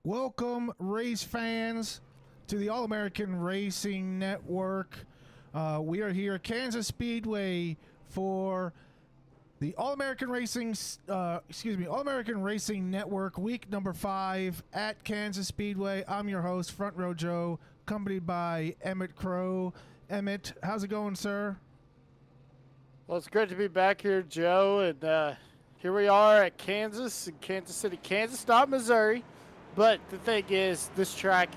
Welcome, race fans, to the All-American Racing Network. We are here at Kansas Speedway for the All-American Racing Network, week number 5 at Kansas Speedway. I'm your host, Front Row Joe, accompanied by Emmett Crow. Emmett, how's it going, sir? Well, it's great to be back here, Joe, and here we are at Kansas, in Kansas City, Kansas, not Missouri. But the thing is, this track,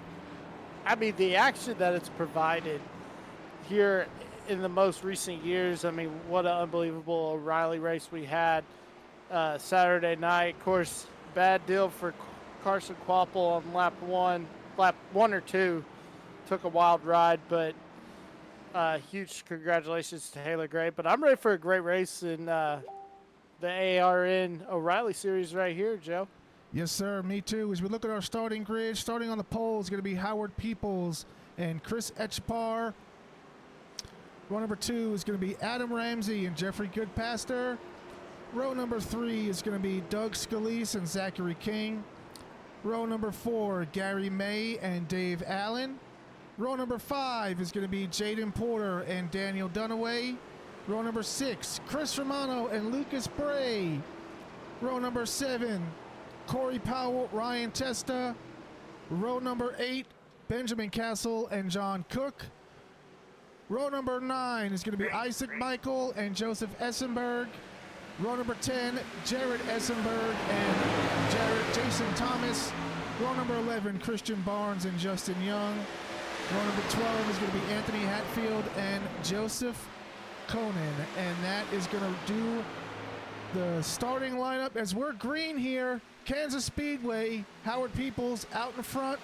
I mean, the action that it's provided here in the most recent years, I mean, what an unbelievable O'Reilly race we had Saturday night. Of course, bad deal for Carson Kvapil on lap one or two. Took a wild ride, but huge congratulations to Taylor Gray. But I'm ready for a great race in the AARN O'Reilly series right here, Joe. Yes, sir. Me too. As we look at our starting grid, starting on the pole is going to be Howard Peoples and Chris Etchepar. Row number 2 is going to be Adam Ramsey and Jeffrey Goodpaster. Row number 3 is going to be Doug Scalise and Zachary King. Row number 4, Gary May and Dave Allen. Row number 5 is going to be Jaden Porter and Daniel Dunaway. Row number 6, Chris Romano and Lucas Bray. Row number 7, Corey Powell, Ryan Testa. Row number 8, Benjamin Castle and John Cook. Row number 9 is going to be Isaac Michael and Joseph Essenberg. Row number 10, Jared Essenberg and Jason Thomas. Row number 11, Christian Barnes and Justin Young. Row number 12 is going to be Anthony Hatfield and Joseph Conan. And that is going to do the starting lineup as we're green here. Kansas Speedway, Howard Peoples out in front,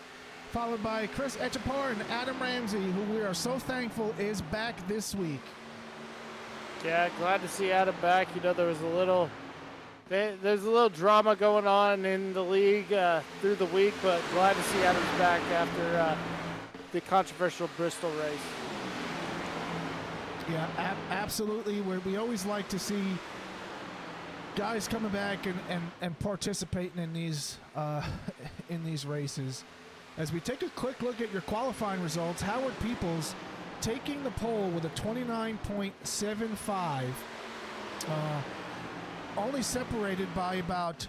followed by Chris Etchepar and Adam Ramsey, who we are so thankful is back this week. Yeah, glad to see Adam back. You know, there's a little drama going on in the league through the week, but glad to see Adam's back after the controversial Bristol race. Yeah, absolutely. We always like to see guys coming back and participating in these races. As we take a quick look at your qualifying results, Howard Peoples taking the pole with a 29.75, only separated by about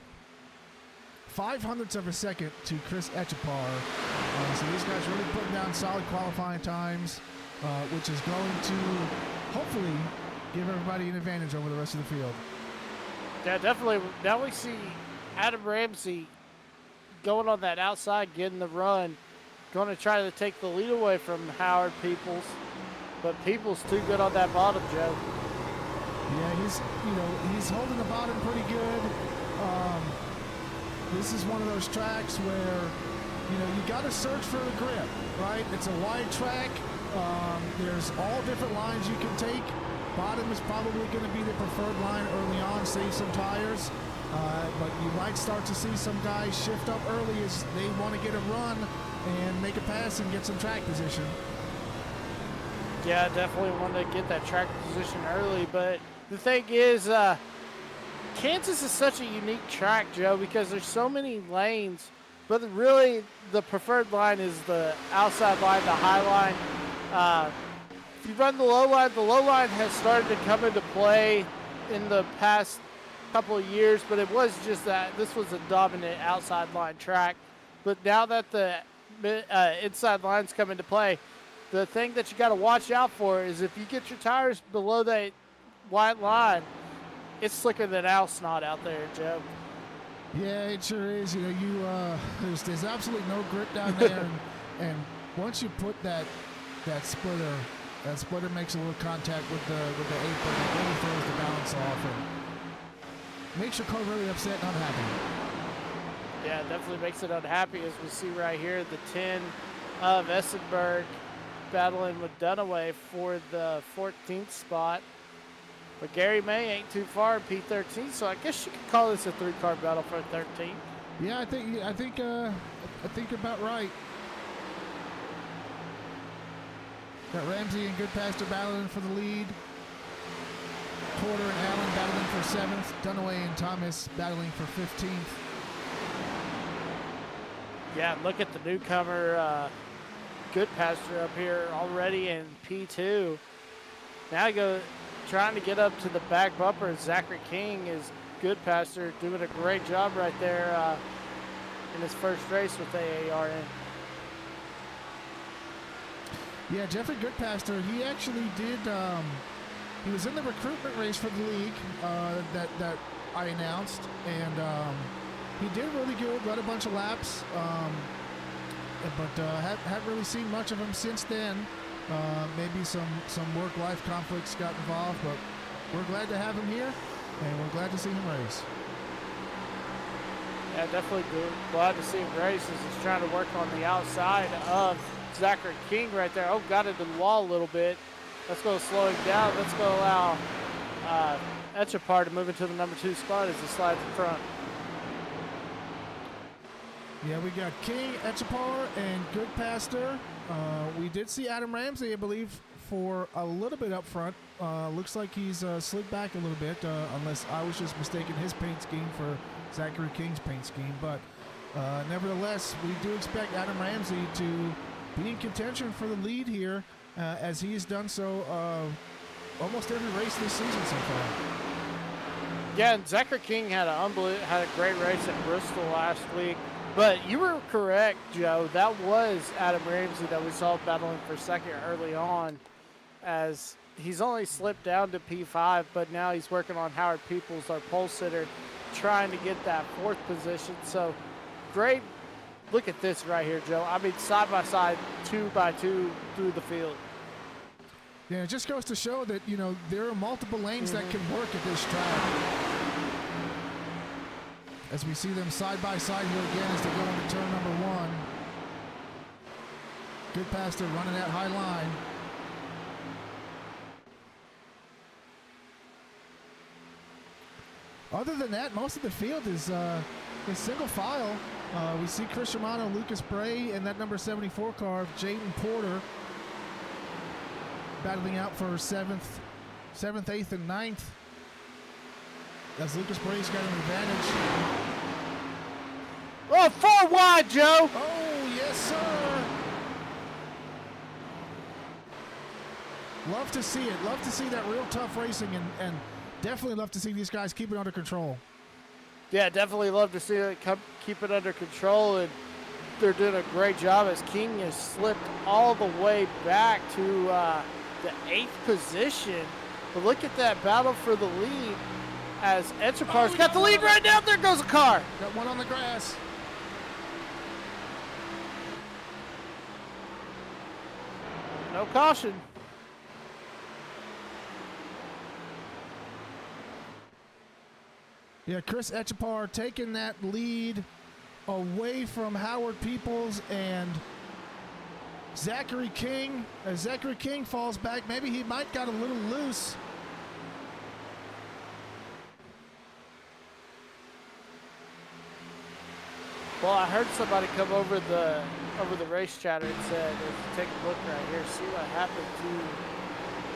0.05 of a second to Chris Etchepar. So these guys really putting down solid qualifying times, which is going to hopefully give everybody an advantage over the rest of the field. Yeah, definitely. Now we see Adam Ramsey going on that outside, getting the run, going to try to take the lead away from Howard Peoples, but Peoples too good on that bottom, Joe. Yeah, he's holding the bottom pretty good. This is one of those tracks where you got to search for the grip, right? It's a wide track. There's all different lines you can take. Bottom is probably going to be the preferred line early on, save some tires. But you might start to see some guys shift up early as they want to get a run and make a pass and get some track position. Yeah, definitely want to get that track position early. But the thing is, Kansas is such a unique track, Joe, because there's so many lanes. But really, the preferred line is the outside line, the high line. If you run the low line has started to come into play in the past couple of years, but it was just that this was a dominant outside line track. But now that the inside lines come into play, the thing that you got to watch out for is if you get your tires below that white line, it's slicker than owl snot out there, Joe. Yeah, it sure is. There's absolutely no grip down there, and once you put that splitter. That splitter makes a little contact with the apron. It really throws the balance off and makes your car really upset and unhappy. Yeah, it definitely makes it unhappy, as we see right here. The 10 of Essenberg battling with Dunaway for the 14th spot. But Gary May ain't too far in P13, so I guess you could call this a 3-car battle for 13. Yeah, I think you're about right. Got Ramsey and Goodpaster battling for the lead. Porter and Allen battling for 7th. Dunaway and Thomas battling for 15th. Yeah, look at the newcomer, Goodpaster up here already in P2. Now go trying to get up to the back bumper. Zachary King is Goodpaster doing a great job right there in his first race with AARN. Yeah, Jeffrey Goodpaster, he actually did, he was in the recruitment race for the league that I announced, and he did really good, led a bunch of laps, but haven't really seen much of him since then. Maybe some work-life conflicts got involved, but we're glad to have him here, and we're glad to see him race. Yeah, definitely good. Glad to see him race as he's trying to work on the outside of Zachary King right there. Oh, got into the wall a little bit. Let's go slow him down. Let's go allow Etchapar to move into the number 2 spot as he slides in front. Yeah, we got King, Etchapar, and Goodpaster. We did see Adam Ramsey, I believe, for a little bit up front. Looks like he's slid back a little bit, unless I was just mistaking his paint scheme for Zachary King's paint scheme. But nevertheless, we do expect Adam Ramsey to be in contention for the lead here, as he has done so almost every race this season so far. Yeah, and Zachary King had a great race at Bristol last week. But you were correct, Joe. That was Adam Ramsey that we saw battling for second early on, as he's only slipped down to P5, but now he's working on Howard Peoples, our pole sitter, trying to get that 4th position. So great. Look at this right here, Joe. I mean, side by side, 2 by 2 through the field. Yeah, it just goes to show that, you know, there are multiple lanes that can work at this track. As we see them side by side here again as they go into turn number 1. Goodpaster running that high line. Other than that, most of the field is single file. We see Chris Romano, Lucas Bray, and that number 74 car of Jaden Porter battling out for 7th, 8th, and 9th. As Lucas Bray's got an advantage. Oh, 4 wide, Joe. Oh, yes, sir. Love to see it. Love to see that real tough racing, and definitely love to see these guys keep it under control. Yeah, definitely love to see it keep it under control, and they're doing a great job as King has slipped all the way back to the 8th position. But look at that battle for the lead as Etchapar's got the lead right now. There goes a car. Got one on the grass. No caution. Yeah, Chris Etchapar taking that lead away from Howard Peoples and Zachary King. As Zachary King falls back, maybe he might got a little loose. Well, I heard somebody come over the race chatter and said, if you take a look right here, see what happened to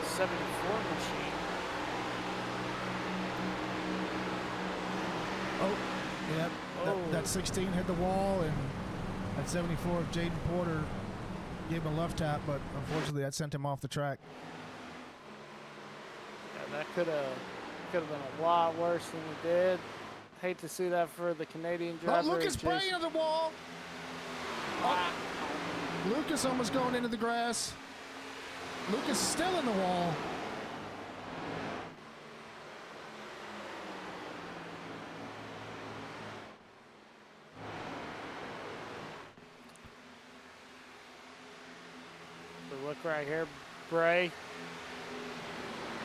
the 74 machine. Oh, yeah. That 16 hit the wall, and that 74 of Jaden Porter gave him a left tap, but unfortunately that sent him off the track. Yeah, that could have been a lot worse than it did. Hate to see that for the Canadian driver. Oh, Lucas Bray into the wall. Oh, Lucas almost going into the grass. Lucas still in the wall. So look right here, Bray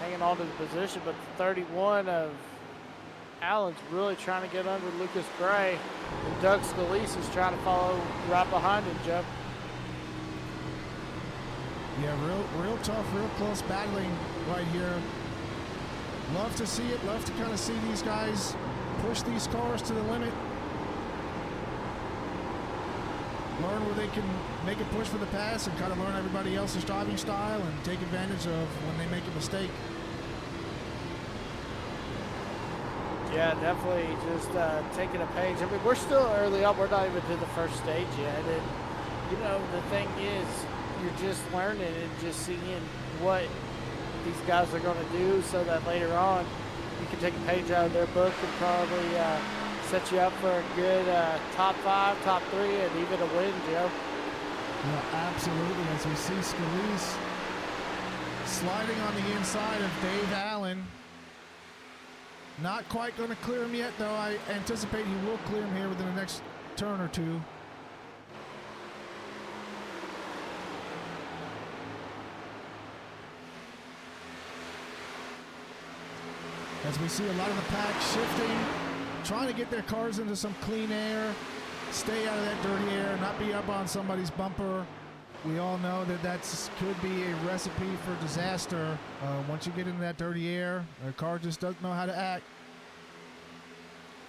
hanging on to the position, but the 31 of Allen's really trying to get under Lucas Bray, and Doug Scalise is trying to follow right behind him, Joe. Yeah, real tough, real close battling right here. Love to see it. Love to kind of see these guys push these cars to the limit. Learn where they can make a push for the pass and kind of learn everybody else's driving style and take advantage of when they make a mistake. Yeah, definitely just taking a page. I mean, we're still early on. We're not even to the first stage yet. And, you know, the thing is, you're just learning and just seeing what these guys are going to do so that later on you can take a page out of their book and probably set you up for a good top 5, top 3, and even a win, Joe. Yeah, absolutely. As we see Scalise sliding on the inside of Dave Allen. Not quite going to clear him yet, though. I anticipate he will clear him here within the next turn or two. As we see a lot of the pack shifting, trying to get their cars into some clean air, stay out of that dirty air, not be up on somebody's bumper. We all know that that could be a recipe for disaster. Once you get into that dirty air, the car just doesn't know how to act.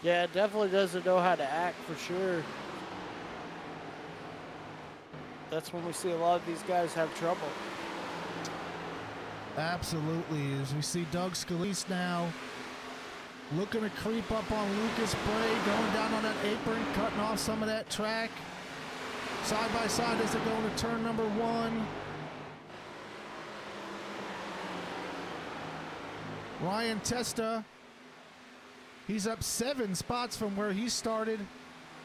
Yeah, it definitely doesn't know how to act for sure. That's when we see a lot of these guys have trouble. Absolutely. As we see Doug Scalise now looking to creep up on Lucas Bray, going down on that apron, cutting off some of that track. Side by side as they go into turn number 1. Ryan Testa, he's up 7 spots from where he started,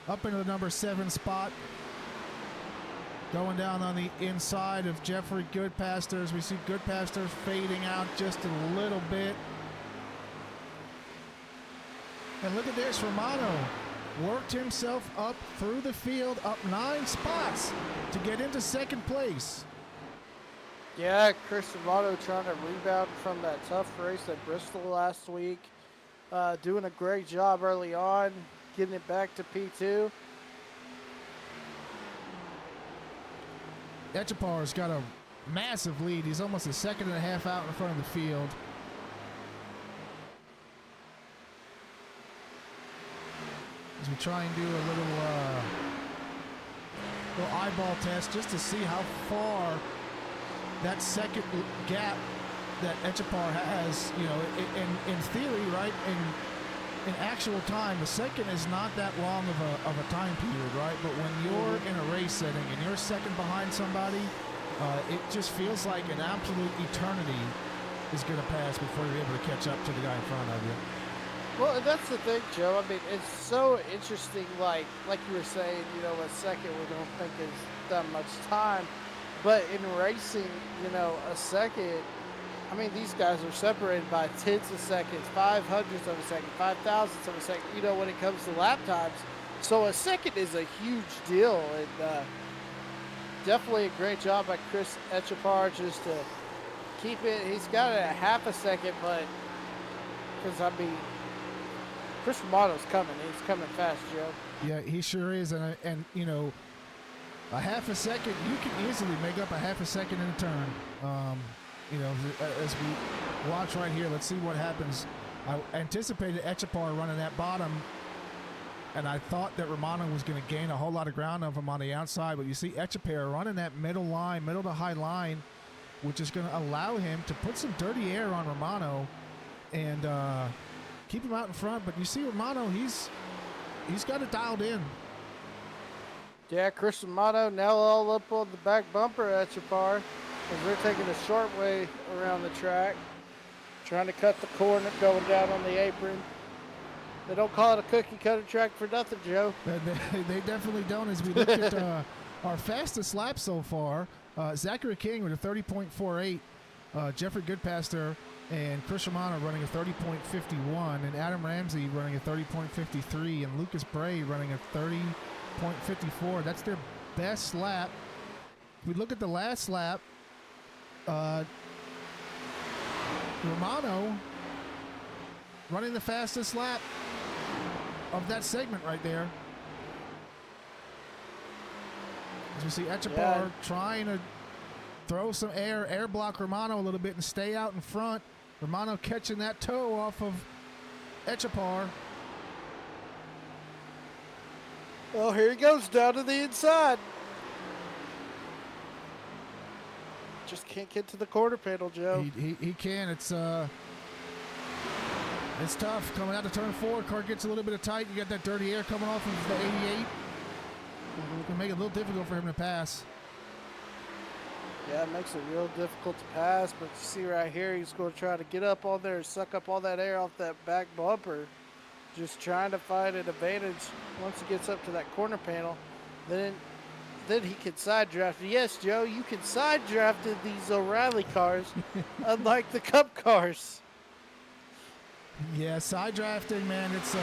up into the number 7 spot. Going down on the inside of Jeffrey Goodpaster as we see Goodpaster fading out just a little bit. And look at this, Romano worked himself up through the field, up 9 spots to get into second place. Yeah, Chris Romano trying to rebound from that tough race at Bristol last week. Doing a great job early on, getting it back to P2. Echepar's got a massive lead. He's almost a second and a half out in front of the field. As we try and do a little eyeball test just to see how far that second gap that Echepar has, you know, in theory, right? In actual time, the second is not that long of a time period, right? But when you're in a race setting and you're second behind somebody, it just feels like an absolute eternity is going to pass before you're able to catch up to the guy in front of you. Well, that's the thing, Joe. I mean, it's so interesting, like you were saying, you know, a second we don't think is that much time. But in racing, you know, a second, I mean, these guys are separated by tenths of seconds, 500ths of a second, 5,000ths of a second, you know, when it comes to lap times. So a second is a huge deal. And definitely a great job by Chris Echepar just to keep it. He's got it at half a second, but because, I mean, Chris Romano's coming. He's coming fast, Joe. Yeah, he sure is. And you know, a half a second, you can easily make up a half a second in a turn. You know, as we watch right here, let's see what happens. I anticipated Echepar running that bottom, and I thought that Romano was going to gain a whole lot of ground of him on the outside. But you see Echepar running that middle line, middle to high line, which is going to allow him to put some dirty air on Romano and keep him out in front. But you see Romano, he's got it dialed in. Yeah, Chris Romano now all up on the back bumper at Echepar as they're taking a short way around the track, trying to cut the corner, going down on the apron. They don't call it a cookie cutter track for nothing, Joe. They definitely don't. As we look at our fastest lap so far, Zachary King with a 30.48, Jeffrey Goodpaster and Chris Romano running a 30.51, and Adam Ramsey running a 30.53, and Lucas Bray running a 30.54. That's their best lap. If we look at the last lap, Romano running the fastest lap of that segment right there. As we see Echepar trying to throw some air block Romano a little bit and stay out in front. Romano catching that toe off of Echepar. Well, here he goes down to the inside. Just can't get to the quarter panel, Joe. He can. It's It's tough coming out to turn 4. Car gets a little bit of tight. You got that dirty air coming off of the 88. It can make it a little difficult for him to pass. Yeah, it makes it real difficult to pass, but you see right here, he's going to try to get up on there and suck up all that air off that back bumper. Just trying to find an advantage once he gets up to that corner panel. Then he can side draft. Yes, Joe, you can side draft in these O'Reilly cars, unlike the Cup cars. Yeah, side drafting, man. It's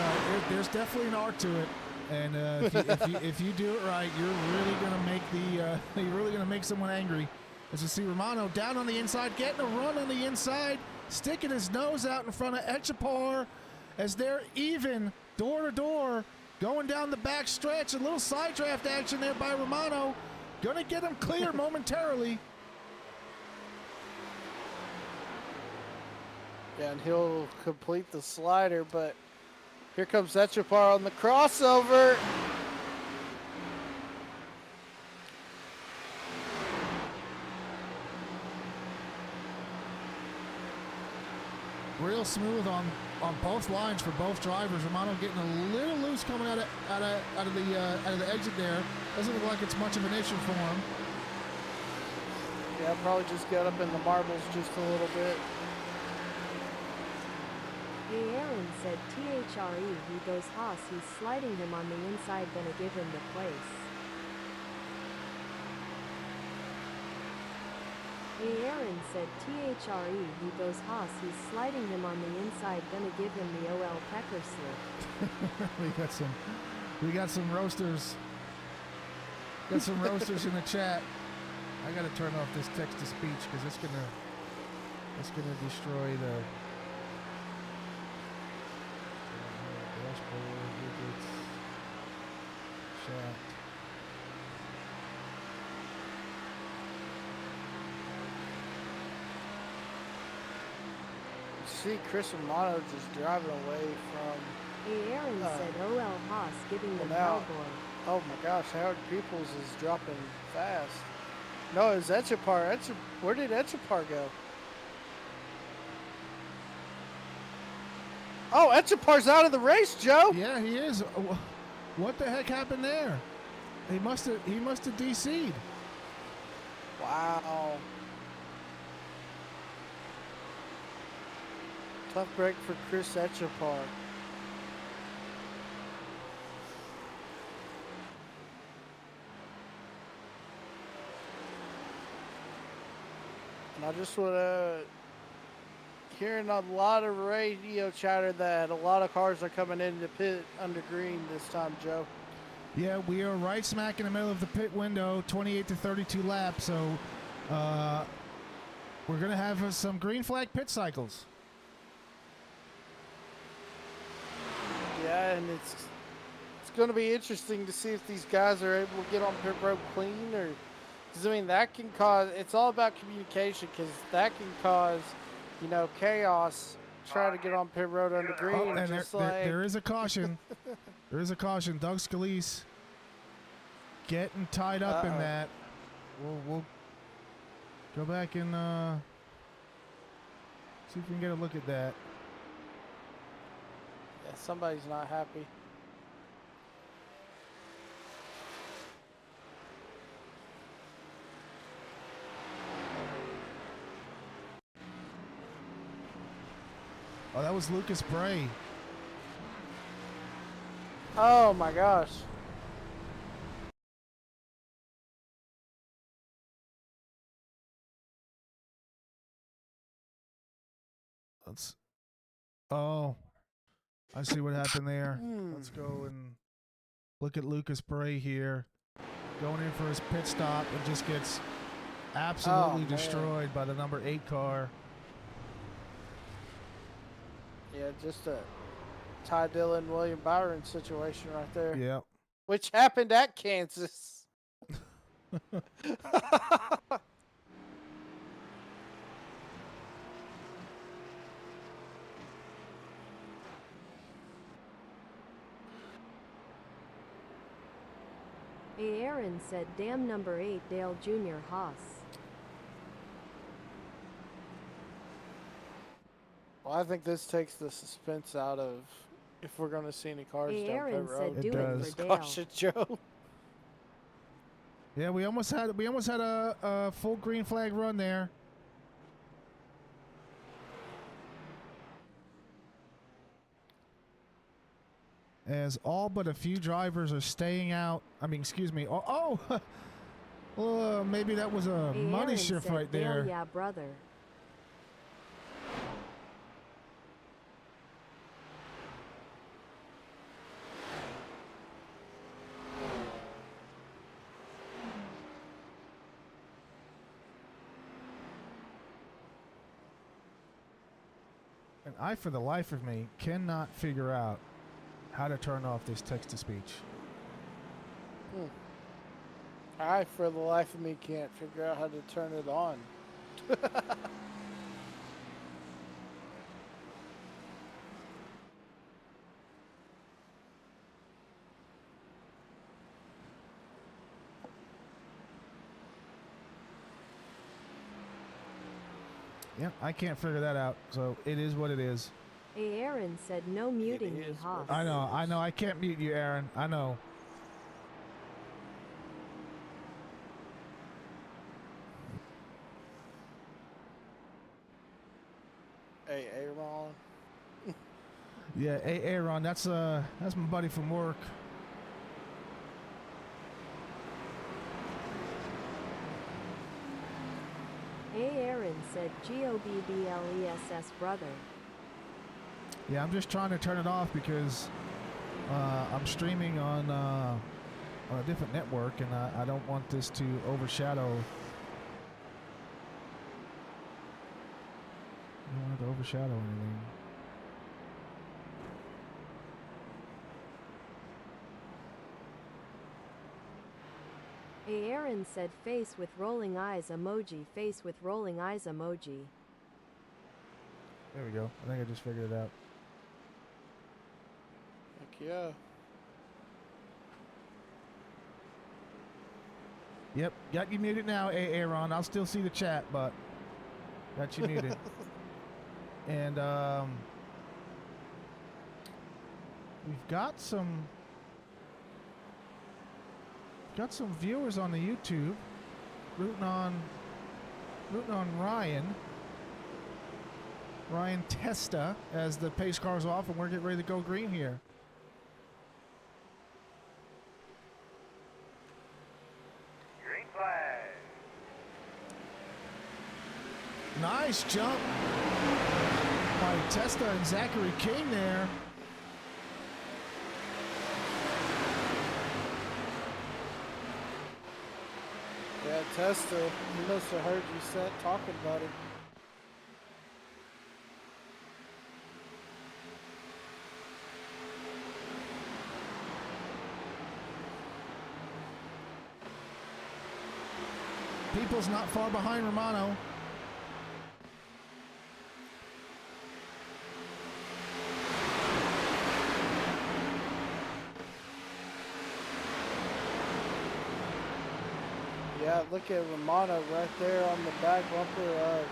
there's definitely an art to it, and if you do it right, you're really gonna make someone angry. As you see Romano down on the inside, getting a run on the inside, sticking his nose out in front of Echapar, as they're even door to door, going down the back stretch. A little side draft action there by Romano, gonna get him clear momentarily. Yeah, and he'll complete the slider, but here comes Echapar on the crossover. Real smooth on both lines for both drivers. Romano getting a little loose coming out of the exit there. Doesn't look like it's much of an issue for him. Yeah, probably just got up in the marbles just a little bit. AARN said THRE, he goes Haas, he's sliding him on the inside, gonna give him the place. AARN said THRE, he goes Haas, he's sliding him on the inside, gonna give him the OL pecker slip. we got some roasters. Got some roasters in the chat. I gotta turn off this text to speech because it's gonna destroy the dashboard. Widgets, chat. See Chris Romano just driving away from. AARN said OL Haas giving them now, Hellboy. Oh my gosh, Howard Peoples is dropping fast. No, it's Echapar. Where did Echapar go? Oh, Echapar's out of the race, Joe. Yeah, he is. What the heck happened there? He must have DC'd. Wow. Tough break for Chris Echapar. And I just want to hearing a lot of radio chatter that a lot of cars are coming into pit under green this time, Joe. Yeah, we are right smack in the middle of the pit window, 28 to 32 laps. So we're going to have some green flag pit cycles. Yeah, and it's going to be interesting to see if these guys are able to get on pit road clean, or because I mean that can cause. It's all about communication, because that can cause, chaos. Trying to get on pit road under green. Oh, and there is a caution. There is a caution. Doug Scalise getting tied up in that. We'll go back and see if we can get a look at that. Yeah, somebody's not happy. Oh, that was Lucas Bray. Oh my gosh. Oh, I see what happened there. Let's go and look at Lucas Bray here. Going in for his pit stop and just gets absolutely destroyed by the number 8 car. Yeah, just a Ty Dillon, William Byron situation right there. Yep. Which happened at Kansas. AARN said, damn number 8 Dale Jr. Haas. Well, I think this takes the suspense out of if we're going to see any cars down Aaron pit said road. It do does. it for Dale. Caution, Joe. Yeah, we almost had a full green flag run there. As all but a few drivers are staying out. I mean, excuse me. Oh, well, maybe that was a money Aaron shift said right Dale, there. yeah, brother. And I, for the life of me, cannot figure out how to turn off this text-to-speech. I, for the life of me, can't figure out how to turn it on. Yep, I can't figure that out. So it is what it is. Aaron said no muting me, is Haas. what I know. I can't mute you, Aaron. I know. Hey, Aaron. Yeah, hey, Aaron, that's my buddy from work. Aaron said GOBBLESS brother. Yeah, I'm just trying to turn it off because I'm streaming on a different network, and I don't want this to overshadow. I don't want it to overshadow anything. Aaron said face with rolling eyes emoji, face with rolling eyes emoji. There we go. I think I just figured it out. Heck yeah. Yep, got you muted now, Aaron. I'll still see the chat, but got you muted. And we've got some viewers on the YouTube rooting on Ryan Testa as the pace car's off and we're getting ready to go green here. Green flag. Nice jump by Testa and Zachary King there. Yeah, Testa, he must have heard you talking about him. People's not far behind Romano. Yeah, look at Romano right there on the back bumper of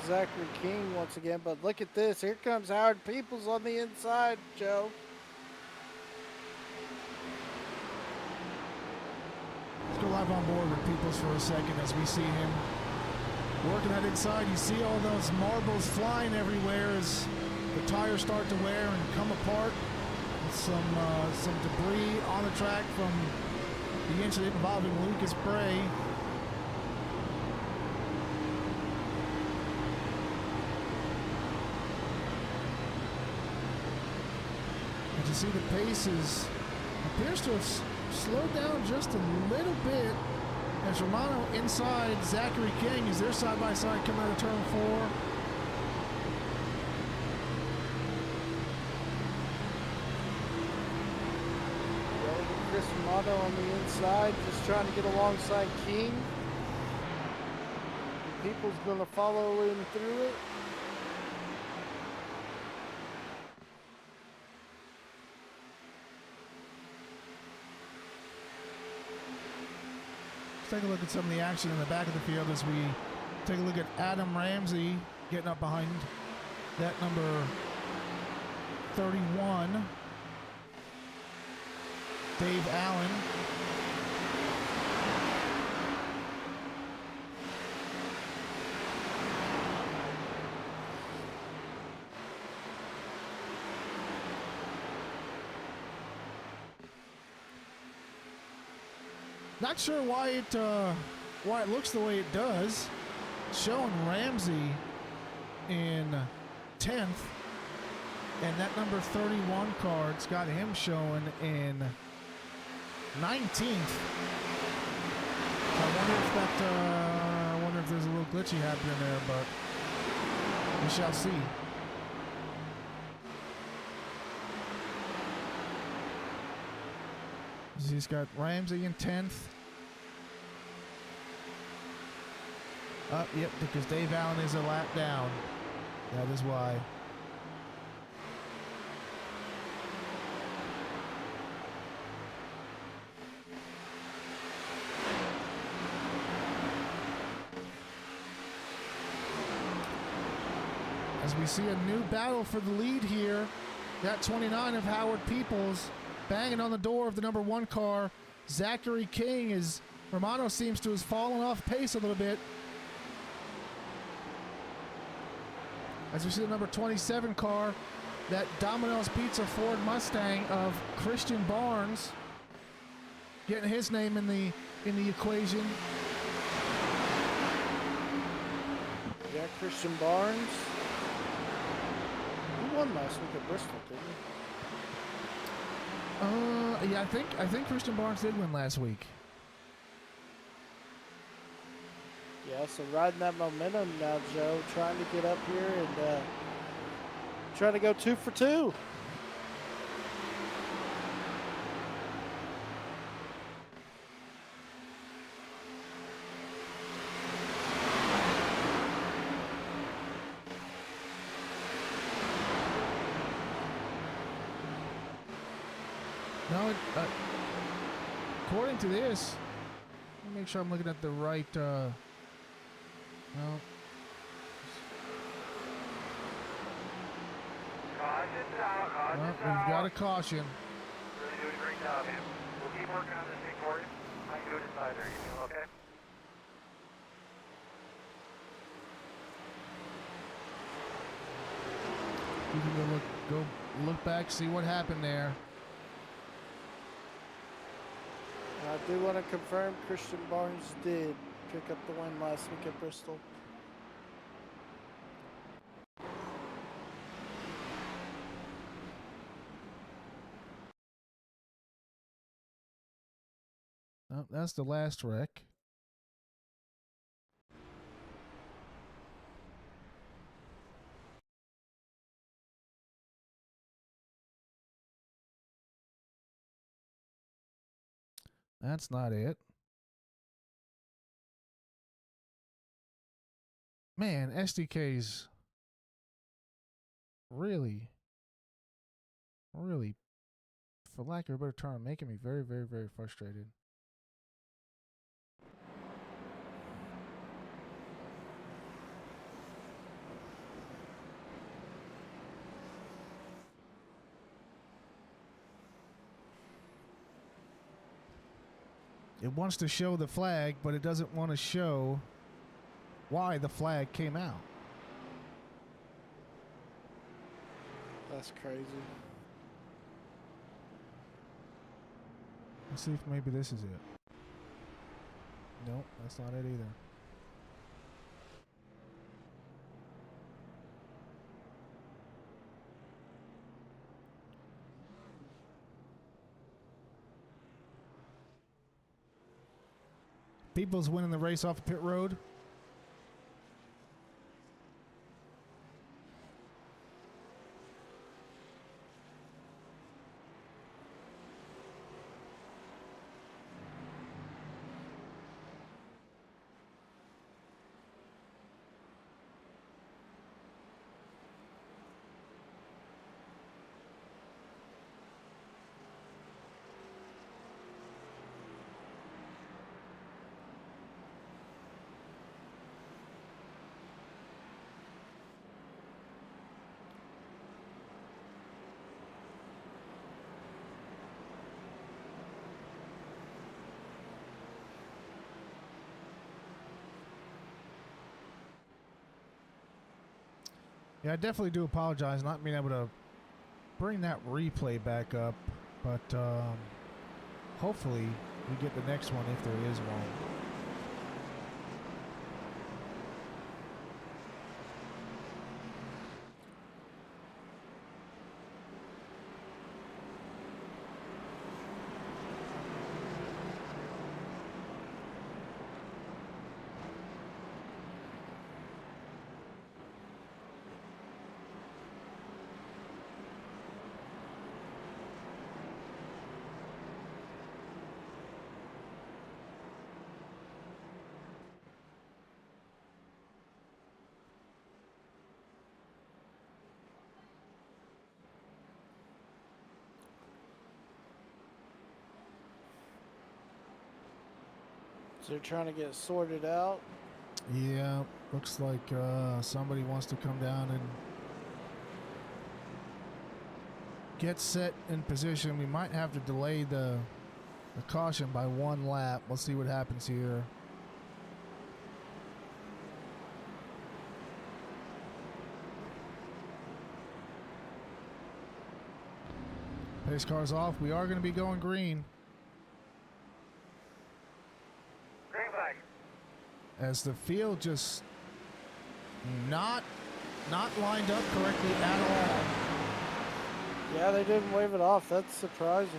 Zachary King once again. But look at this. Here comes Howard Peoples on the inside, Joe. Let's go live on board with Peoples for a second as we see him working that inside. You see all those marbles flying everywhere as the tires start to wear and come apart. Some debris on the track from the incident involving Lucas Bray. As you see, the pace appears to have slowed down just a little bit as Romano inside Zachary King as they're side by side coming out of turn 4. Chris Romano on the inside, just trying to get alongside King. And Peoples going to follow him through it. Let's take a look at some of the action in the back of the field as we take a look at Adam Ramsey getting up behind That number 31, Dave Allen. Not sure why it looks the way it does. Showing Ramsey in 10th, and that number 31 card's got him showing in 19th. I wonder if there's a little glitchy happening there, but we shall see. He's got Ramsey in 10th. Yep, because Dave Allen is a lap down. That is why. As we see a new battle for the lead here. That 29 of Howard Peoples banging on the door of the number 1 car. Zachary King is, Romano seems to have fallen off pace a little bit. As we see the number 27 car, that Domino's Pizza Ford Mustang of Christian Barnes, getting his name in the equation. Yeah, Christian Barnes. He won last week at Bristol, didn't he? Yeah, I think Christian Barnes did win last week. Yeah, so riding that momentum now, Joe, trying to get up here and trying to go 2 for 2. No, according to this, let me make sure I'm looking at the right. No. Caution's out. Caution's Well, we've got a out. caution. Really doing a great job, man. We'll keep working on this thing for you. I can do it inside there, you know, okay? You can go look back, see what happened there. And I do want to confirm Christian Barnes did pick up the win last week at Bristol. Oh, that's the last wreck. That's not it. Man, SDK's really, for lack of a better term, making me very, very, very frustrated. It wants to show the flag, but it doesn't want to show why the flag came out. That's crazy. Let's see if maybe this is it. Nope, that's not it either. People's winning the race off of pit road. Yeah, I definitely do apologize not being able to bring that replay back up, but hopefully we get the next one if there is one. So they're trying to get it sorted out. Yeah, looks like somebody wants to come down and get set in position. We might have to delay the caution by 1 lap. We'll see what happens here. Pace car's off. We are going to be going green. Green flag. As the field just not lined up correctly at all. Yeah, they didn't wave it off. That's surprising.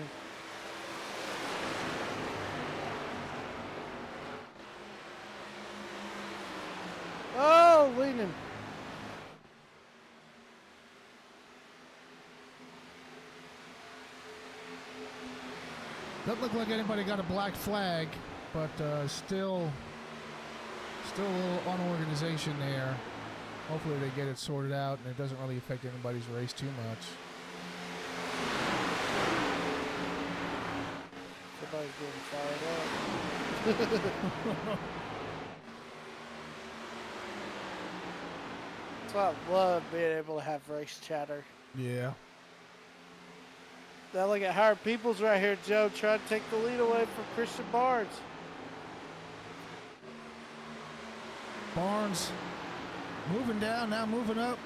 Oh, leaning. Doesn't look like anybody got a black flag, but still a little unorganization there. Hopefully they get it sorted out and it doesn't really affect anybody's race too much. Somebody's getting fired up. So I love being able to have race chatter. Yeah. Now look at Howard Peoples right here, Joe, trying to take the lead away from Christian Barnes. Barnes moving down, now moving up.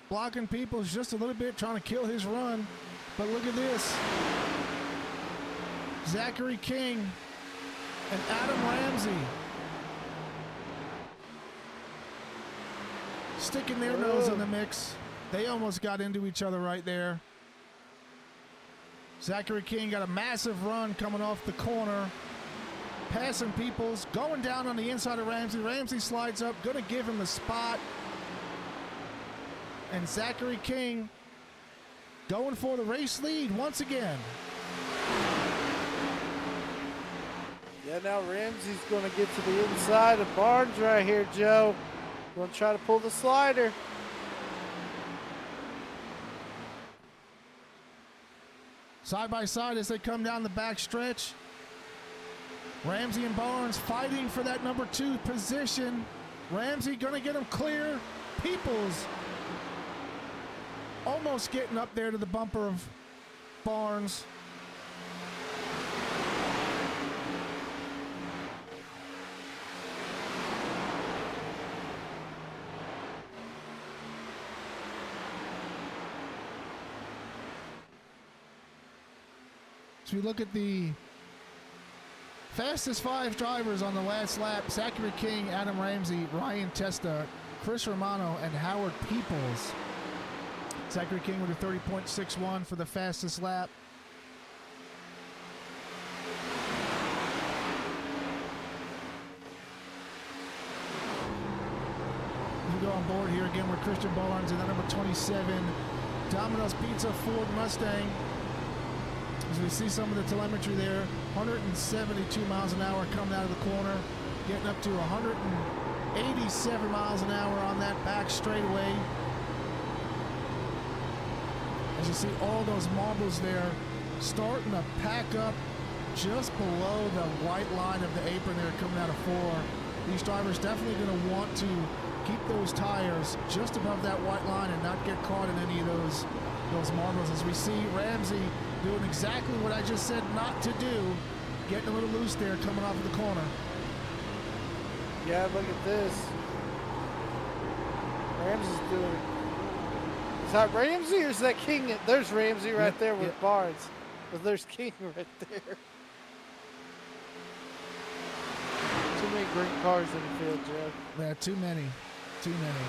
Blocking Peoples just a little bit, trying to kill his run. But look at this. Zachary King and Adam Ramsey sticking their nose in the mix. They almost got into each other right there. Zachary King got a massive run coming off the corner. Passing Peoples, going down on the inside of Ramsey. Ramsey slides up, gonna give him the spot. And Zachary King going for the race lead once again. Yeah, now Ramsey's gonna get to the inside of Barnes right here, Joe. Gonna try to pull the slider. Side by side as they come down the back stretch. Ramsey and Barnes fighting for that number 2 position. Ramsey gonna get him clear. Peoples almost getting up there to the bumper of Barnes. So we look at the fastest 5 drivers on the last lap: Zachary King, Adam Ramsey, Ryan Testa, Chris Romano, and Howard Peoples. Zachary King with a 30.61 for the fastest lap. We go on board here again with Christian Barnes and the number 27 Domino's Pizza Ford Mustang. As we see some of the telemetry there, 172 miles an hour coming out of the corner, getting up to 187 miles an hour on that back straightaway. As you see all those marbles there starting to pack up just below the white line of the apron there coming out of 4. These drivers definitely going to want to keep those tires just above that white line and not get caught in any of those marbles. As we see Ramsey doing exactly what I just said not to do, getting a little loose there coming off of the corner. Yeah, look at this. Ramsey's doing Is that Ramsey or is that King? There's Ramsey right Yep, there with yep. Barnes. But there's King right there. Too many green cars in the field, Joe. Yeah, too many. Too many.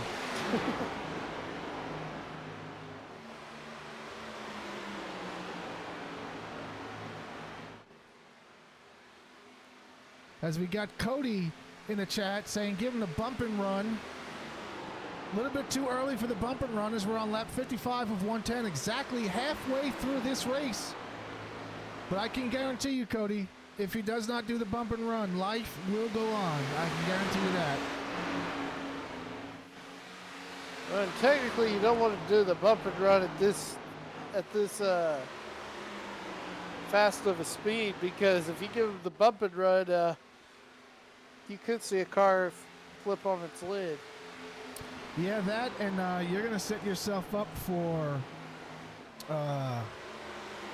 As we got Cody in the chat saying, give him the bump and run. A little bit too early for the bump and run as we're on lap 55 of 110, exactly halfway through this race. But I can guarantee you, Cody, if he does not do the bump and run, life will go on. I can guarantee you that. Well, and technically, you don't want to do the bump and run at this fast of a speed, because if you give him the bump and run, you could see a car flip on its lid. Yeah, that, and you're going to set yourself up for, how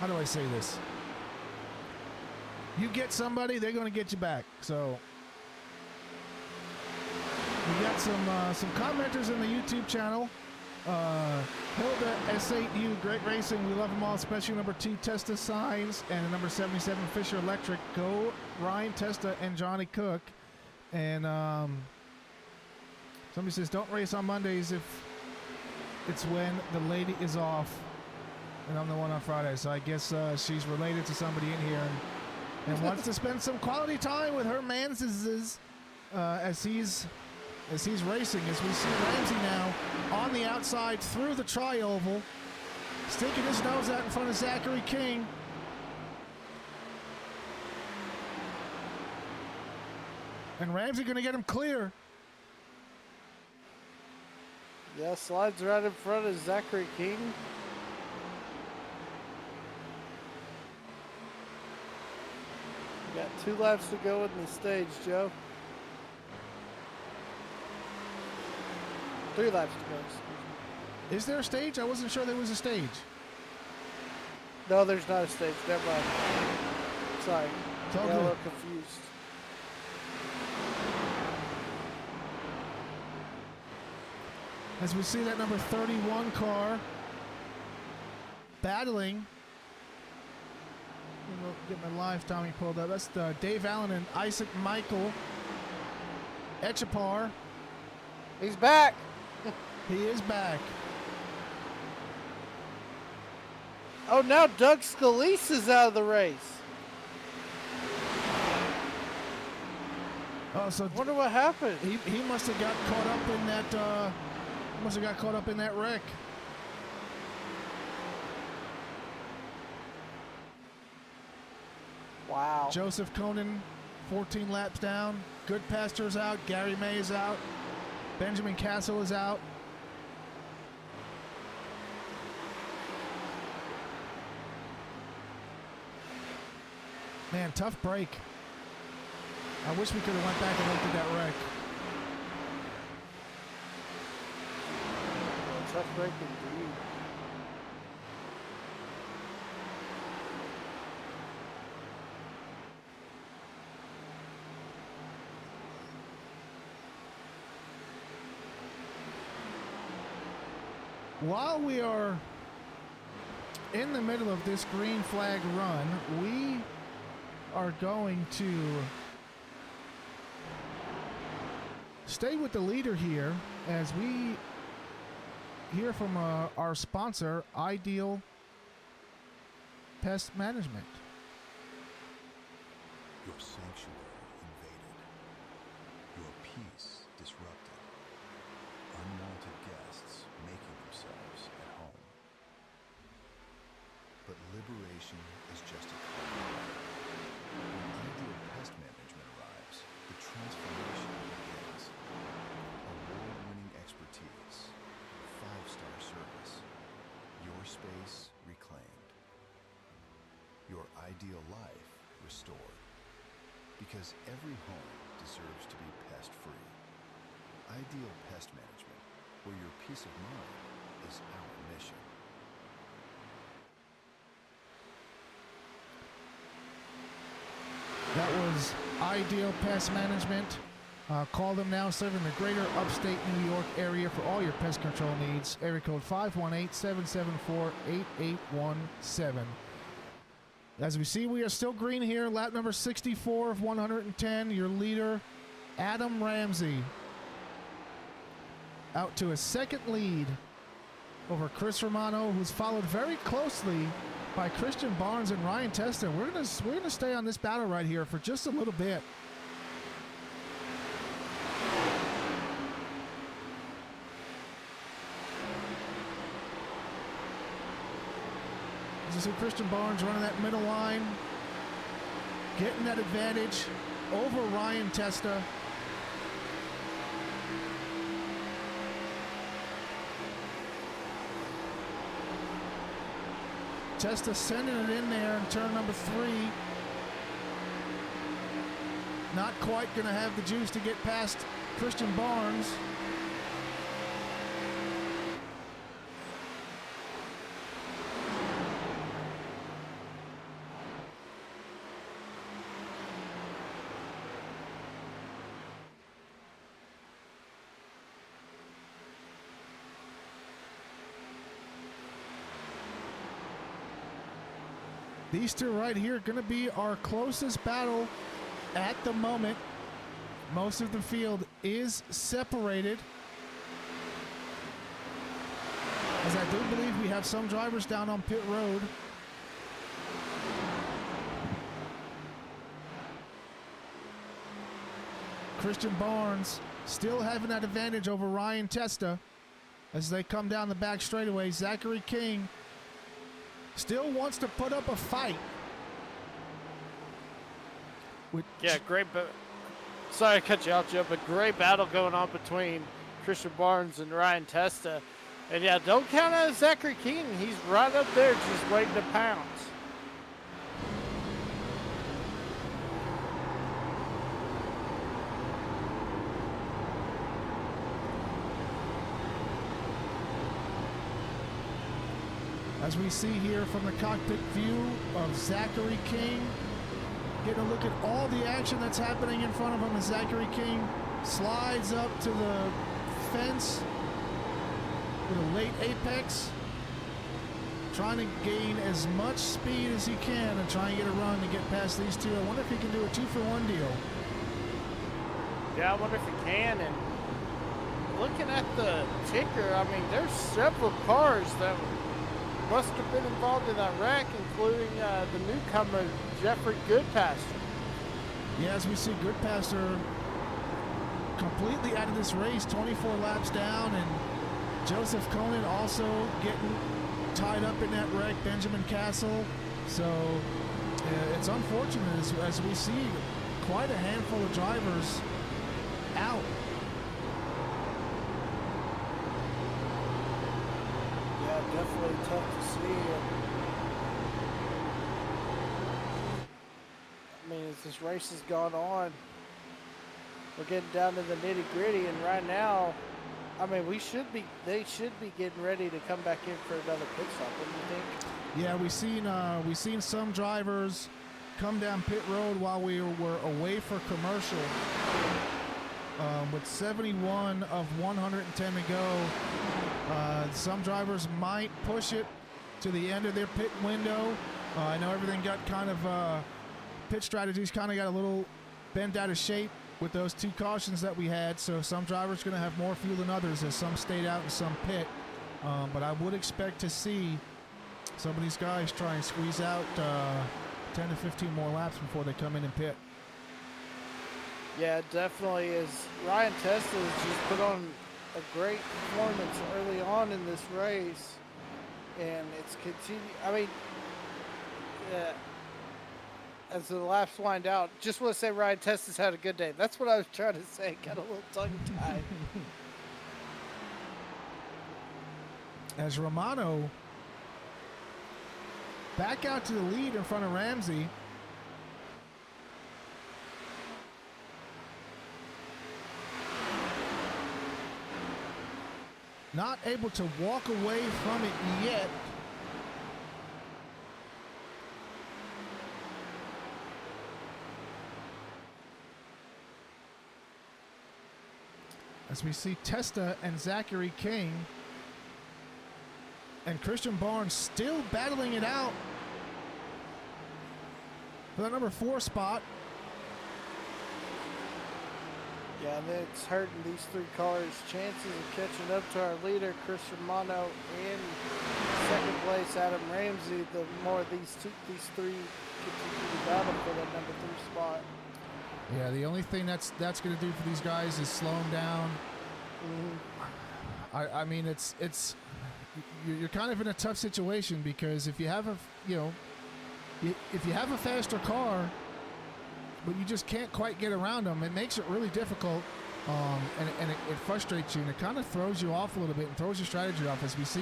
do I say this? You get somebody, they're going to get you back. So we got some commenters in the YouTube channel. Hilda S8U, great racing. We love them all, especially number 2 Testa Signs and number 77 Fisher Electric. Go Ryan Testa and Johnny Cook. And somebody says, don't race on Mondays if it's when the lady is off. And I'm the one on Friday. So I guess she's related to somebody in here and wants to spend some quality time with her manses as he's racing. As we see Ramsey now on the outside through the tri-oval, sticking his nose out in front of Zachary King. And Ramsey going to get him clear. Yeah, slides right in front of Zachary King. We got 2 laps to go in the stage, Joe. 3 laps to go. Excuse me. Is there a stage? I wasn't sure there was a stage. No, there's not a stage. Never mind. Sorry. It's all Got a good. little confused. As we see that number 31 car battling. We'll get my live Tommy pulled up. That's Dave Allen and Isaac Michael Echapar. He's back. He is back. Oh, now Doug Scalise is out of the race. Oh, so Wonder what happened. he must have got caught up in that. Must have got caught up in that wreck. Wow. Joseph Conan, 14 laps down. Good Pastor's out. Gary May is out. Benjamin Castle is out. Man, tough break. I wish we could have went back and looked at that wreck. Tough break indeed. While we are in the middle of this green flag run, we are going to stay with the leader here as we hear from our sponsor, Ideal Pest Management. Your sanctuary invaded. Your peace disrupted. Unwanted guests making themselves at home. But liberation is just a call away. When Ideal Pest Management arrives, the transformation begins. Award-winning expertise, 5-star service, your space reclaimed. Your ideal life restored. Because every home deserves to be pest-free. Ideal Pest Management, where your peace of mind is our mission. That was Ideal Pest Management Call them now, serving the greater upstate New York area for all your pest control needs. Area code 518-774-8817. As we see, we are still green here. Lap number 64 of 110. Your leader, Adam Ramsey, out to a second lead over Chris Romano, who's followed very closely by Christian Barnes and Ryan Testa. We're gonna stay on this battle right here for just a little bit. As you see Christian Barnes running that middle line, getting that advantage over Ryan Testa. Testa sending it in there in turn number 3. Not quite going to have the juice to get past Christian Barnes. These two right here are going to be our closest battle at the moment. Most of the field is separated, as I do believe we have some drivers down on pit road. Christian Barnes still having that advantage over Ryan Testa as they come down the back straightaway. Zachary King still wants to put up a fight. Yeah, great. Sorry to cut you off, Joe, but great battle going on between Christian Barnes and Ryan Testa. And yeah, don't count out Zachary King. He's right up there just waiting to pounce. As we see here from the cockpit view of Zachary King, getting a look at all the action that's happening in front of him as Zachary King slides up to the fence with a late apex, trying to gain as much speed as he can and try and get a run to get past these two. I wonder if he can do a 2-for-1 deal. Yeah, I wonder if he can. And looking at the ticker, I mean, there's several cars that must have been involved in that wreck, including the newcomer, Jeffrey Goodpaster. Yeah, as we see Goodpaster completely out of this race, 24 laps down, and Joseph Conan also getting tied up in that wreck, Benjamin Castle. So it's unfortunate as we see quite a handful of drivers out. Definitely tough to see. I mean, as this race has gone on, we're getting down to the nitty gritty, and right now, I mean, they should be getting ready to come back in for another pit stop. What do you think? Yeah, we seen some drivers come down pit road while we were away for commercial. With 71 of 110 to go. Some drivers might push it to the end of their pit window. I know everything got kind of, pit strategies kind of got a little bent out of shape with those 2 cautions that we had. So some drivers are going to have more fuel than others as some stayed out and some pit. But I would expect to see some of these guys try and squeeze out 10 to 15 more laps before they come in and pit. Yeah, it definitely is. Ryan Testa has just put on a great performance early on in this race, and it's continued. I mean, as the laps wind out, just want to say Ryan Testa's had a good day. That's what I was trying to say. Got a little tongue-tied. As Romano back out to the lead in front of Ramsey. Not able to walk away from it yet. as we see Testa and Zachary King and Christian Barnes still battling it out for the number 4 spot. Yeah, and it's hurting these 3 cars' chances of catching up to our leader, Chris Romano, and second place, Adam Ramsey. The more these 3 continue to battle for that number 3 spot. Yeah, the only thing that's going to do for these guys is slow them down. I mean, you're kind of in a tough situation, because if you have if you have a faster car, but you just can't quite get around them, it makes it really difficult, and it frustrates you, and it kind of throws you off a little bit and throws your strategy off, as we see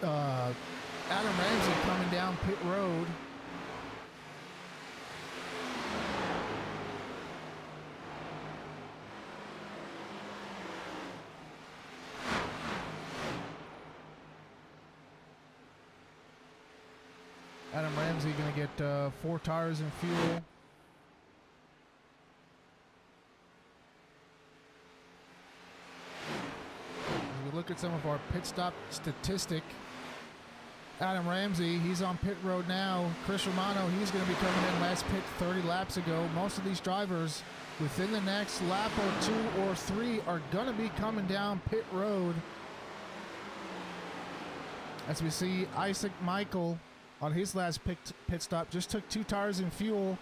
Adam Ramsey coming down pit road. Adam Ramsey going to get 4 tires and fuel. As we look at some of our pit stop statistic, Adam Ramsey, he's on pit road now. Chris Romano, he's going to be coming in last pit 30 laps ago. Most of these drivers within the next lap or 2 or 3 are going to be coming down pit road. As we see Isaac Michael on his last pit stop, just took 2 tires and fuel.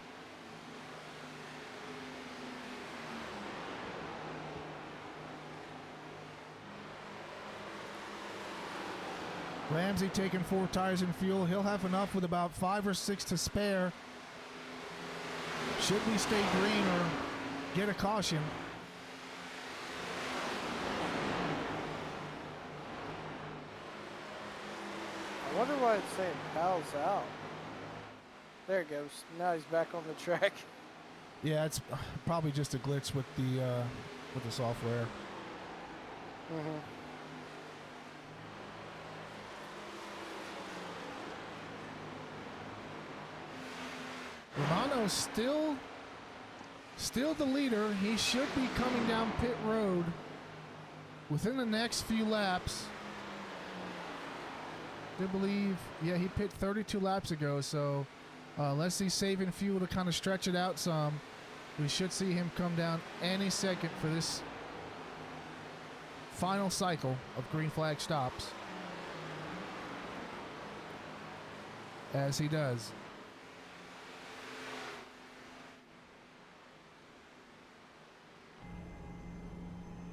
Ramsey taking 4 tires and fuel. He'll have enough with about 5 or 6 to spare, should we stay green or get a caution. I wonder why it's saying pals out. There it goes. Now he's back on the track. Yeah, it's probably just a glitch with the software. Romano's still the leader. He should be coming down pit road within the next few laps. I believe, yeah, he pit 32 laps ago, so unless he's saving fuel to kind of stretch it out some, we should see him come down any second for this final cycle of green flag stops, as he does.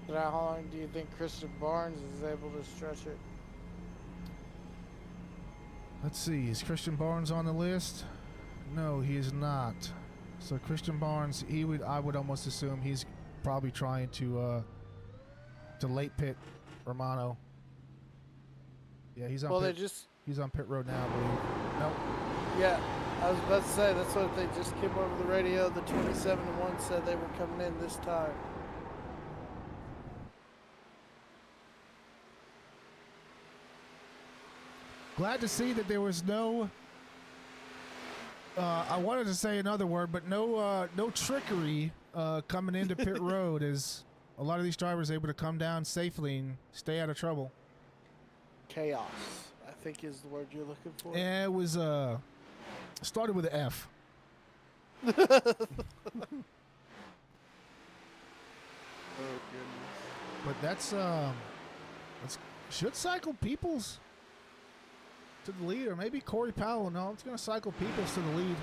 Now, how long do you think Christian Barnes is able to stretch it? Let's see, is Christian Barnes on the list? No, he is not. So Christian Barnes, I would almost assume he's probably trying to late pit Romano. Yeah, he's on he's on pit road now, I believe. Nope. Yeah, I was about to say, that's what they just came over the radio. The 27-1 said they were coming in this time. Glad to see that there was no, I wanted to say another word, but no trickery coming into pit road, as a lot of these drivers able to come down safely and stay out of trouble. Chaos, I think, is the word you're looking for. Yeah, it was started with an F. Oh, goodness. But that's should cycle Peoples to the lead, or maybe Corey Powell. No, it's going to cycle Peoples to the lead.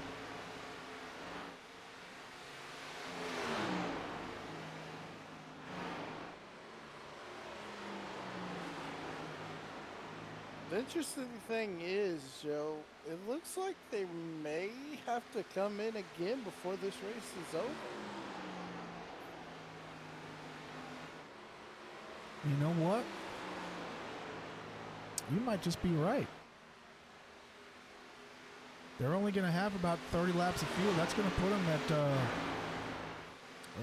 The interesting thing is, Joe, it looks like they may have to come in again before this race is over. You know what? You might just be right. They're only going to have about 30 laps of fuel. That's going to put them at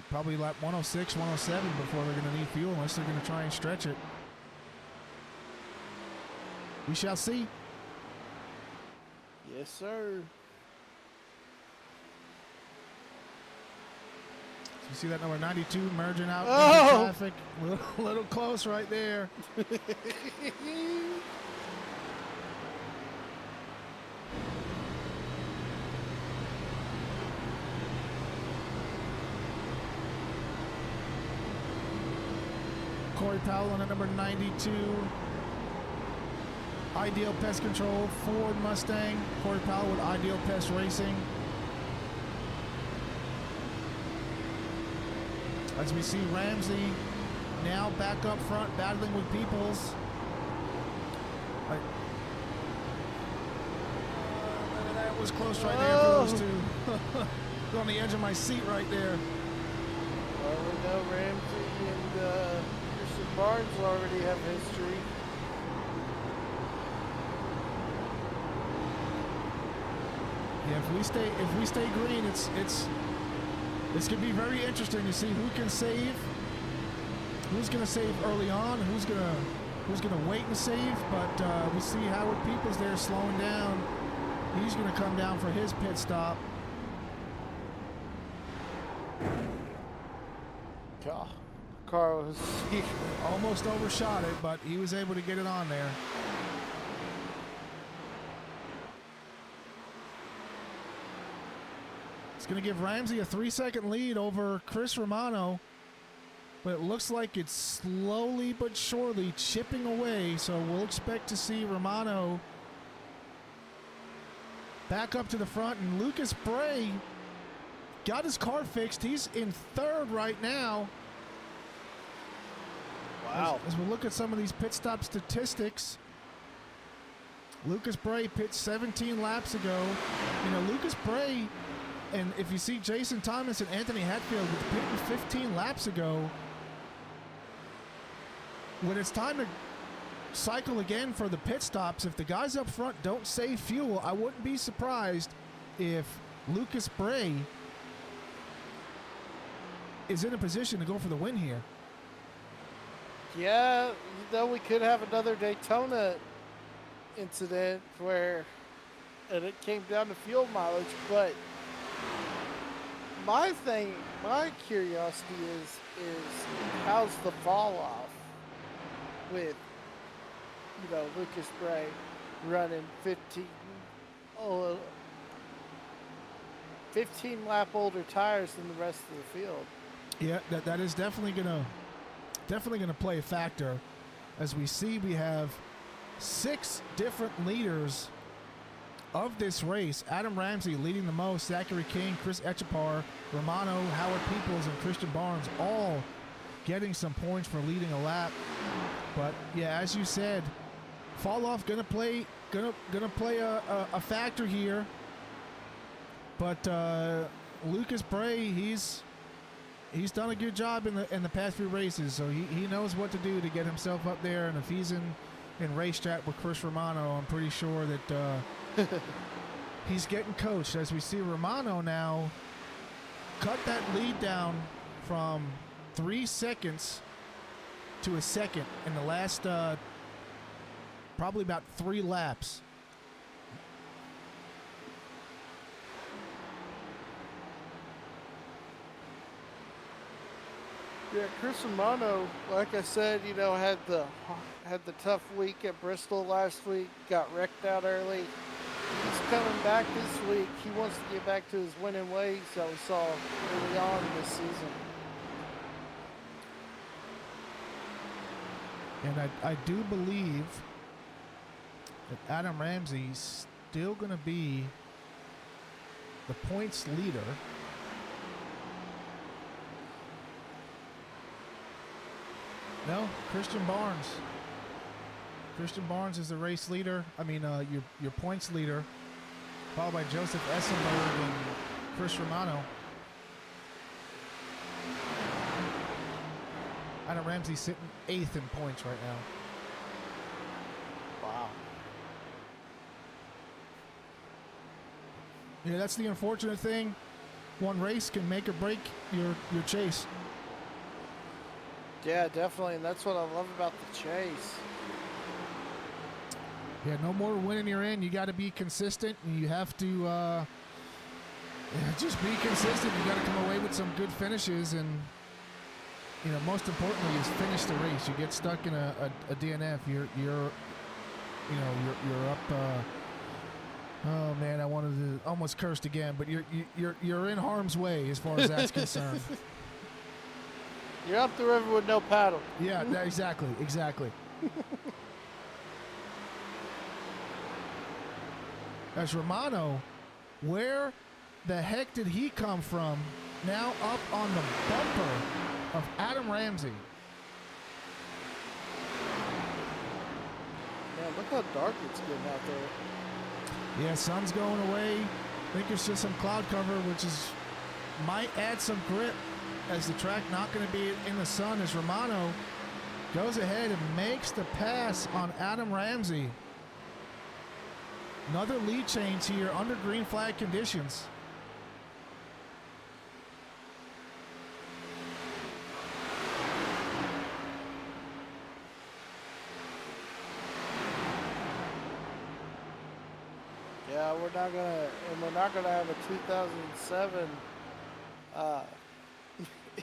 probably lap 106, 107 before they're going to need fuel, unless they're going to try and stretch it. We shall see. Yes, sir. You see that number 92 merging out Oh! into traffic? Little close right there. Corey Powell on a number 92. Ideal Pest Control, Ford Mustang. Corey Powell with Ideal Pest Racing. As we see Ramsey now back up front, battling with Peoples. That was close right there for those two. On the edge of my seat right there. Well, we know Ramsey and Christian Barnes already have history. Yeah, if we stay green, it's gonna be very interesting to see who can save, who's gonna save early on, who's gonna wait and save. But we see Howard Peoples there slowing down. He's gonna come down for his pit stop. Car was Almost overshot it, but he was able to get it on there. It's going to give Ramsey a 3-second lead over Chris Romano, but it looks like it's slowly but surely chipping away, so we'll expect to see Romano back up to the front, and Lucas Bray got his car fixed. He's in third right now. wow. As we look at some of these pit stop statistics, Lucas Bray pit 17 laps ago. You know, Lucas Bray, and if you see Jason Thomas and Anthony Hatfield with pitting 15 laps ago, when it's time to cycle again for the pit stops, if the guys up front don't save fuel, I wouldn't be surprised if Lucas Bray is in a position to go for the win here. Yeah, we could have another Daytona incident where it came down to fuel mileage, but my curiosity is how's the fall off with, Lucas Bray running 15 lap older tires than the rest of the field. Yeah, that is definitely gonna play a factor. As we see, we have 6 different leaders of this race. Adam Ramsey leading the most, Zachary King, Chris Echapar, Romano, Howard Peoples, and Christian Barnes all getting some points for leading a lap. But yeah, as you said, fall off gonna play a factor here. But Lucas Bray, he's done a good job in the past few races, so he knows what to do to get himself up there. And if he's in racetrack with Chris Romano, I'm pretty sure that he's getting coached. As we see Romano now cut that lead down from 3 seconds to a second in the last probably about 3 laps. Yeah, Chris Romano, like I said, had the tough week at Bristol last week, got wrecked out early. He's coming back this week. He wants to get back to his winning ways that we saw early on this season. And I do believe that Adam Ramsey's still going to be the points leader. No, Christian Barnes. Christian Barnes is the race leader. I mean, your points leader, followed by Joseph Essenberg and Chris Romano. Adam Ramsey sitting 8th in points right now. Wow. Yeah, that's the unfortunate thing. One race can make or break your chase. Yeah, definitely, and that's what I love about the chase. Yeah, no more winning your end. You got to be consistent, and you have to Yeah, just be consistent. You got to come away with some good finishes, and most importantly is finish the race. You get stuck in a DNF, you're up. Oh man, I wanted to almost cursed again, but you're in harm's way as far as that's concerned. You're up the river with no paddle. Yeah, exactly. As Romano, where the heck did he come from? Now up on the bumper of Adam Ramsey. Man, look how dark it's getting out there. Yeah, sun's going away. I think it's just some cloud cover, which might add some grip as the track not going to be in the sun, as Romano goes ahead and makes the pass on Adam Ramsey. Another lead change here under green flag conditions. Yeah, we're not gonna have a 2007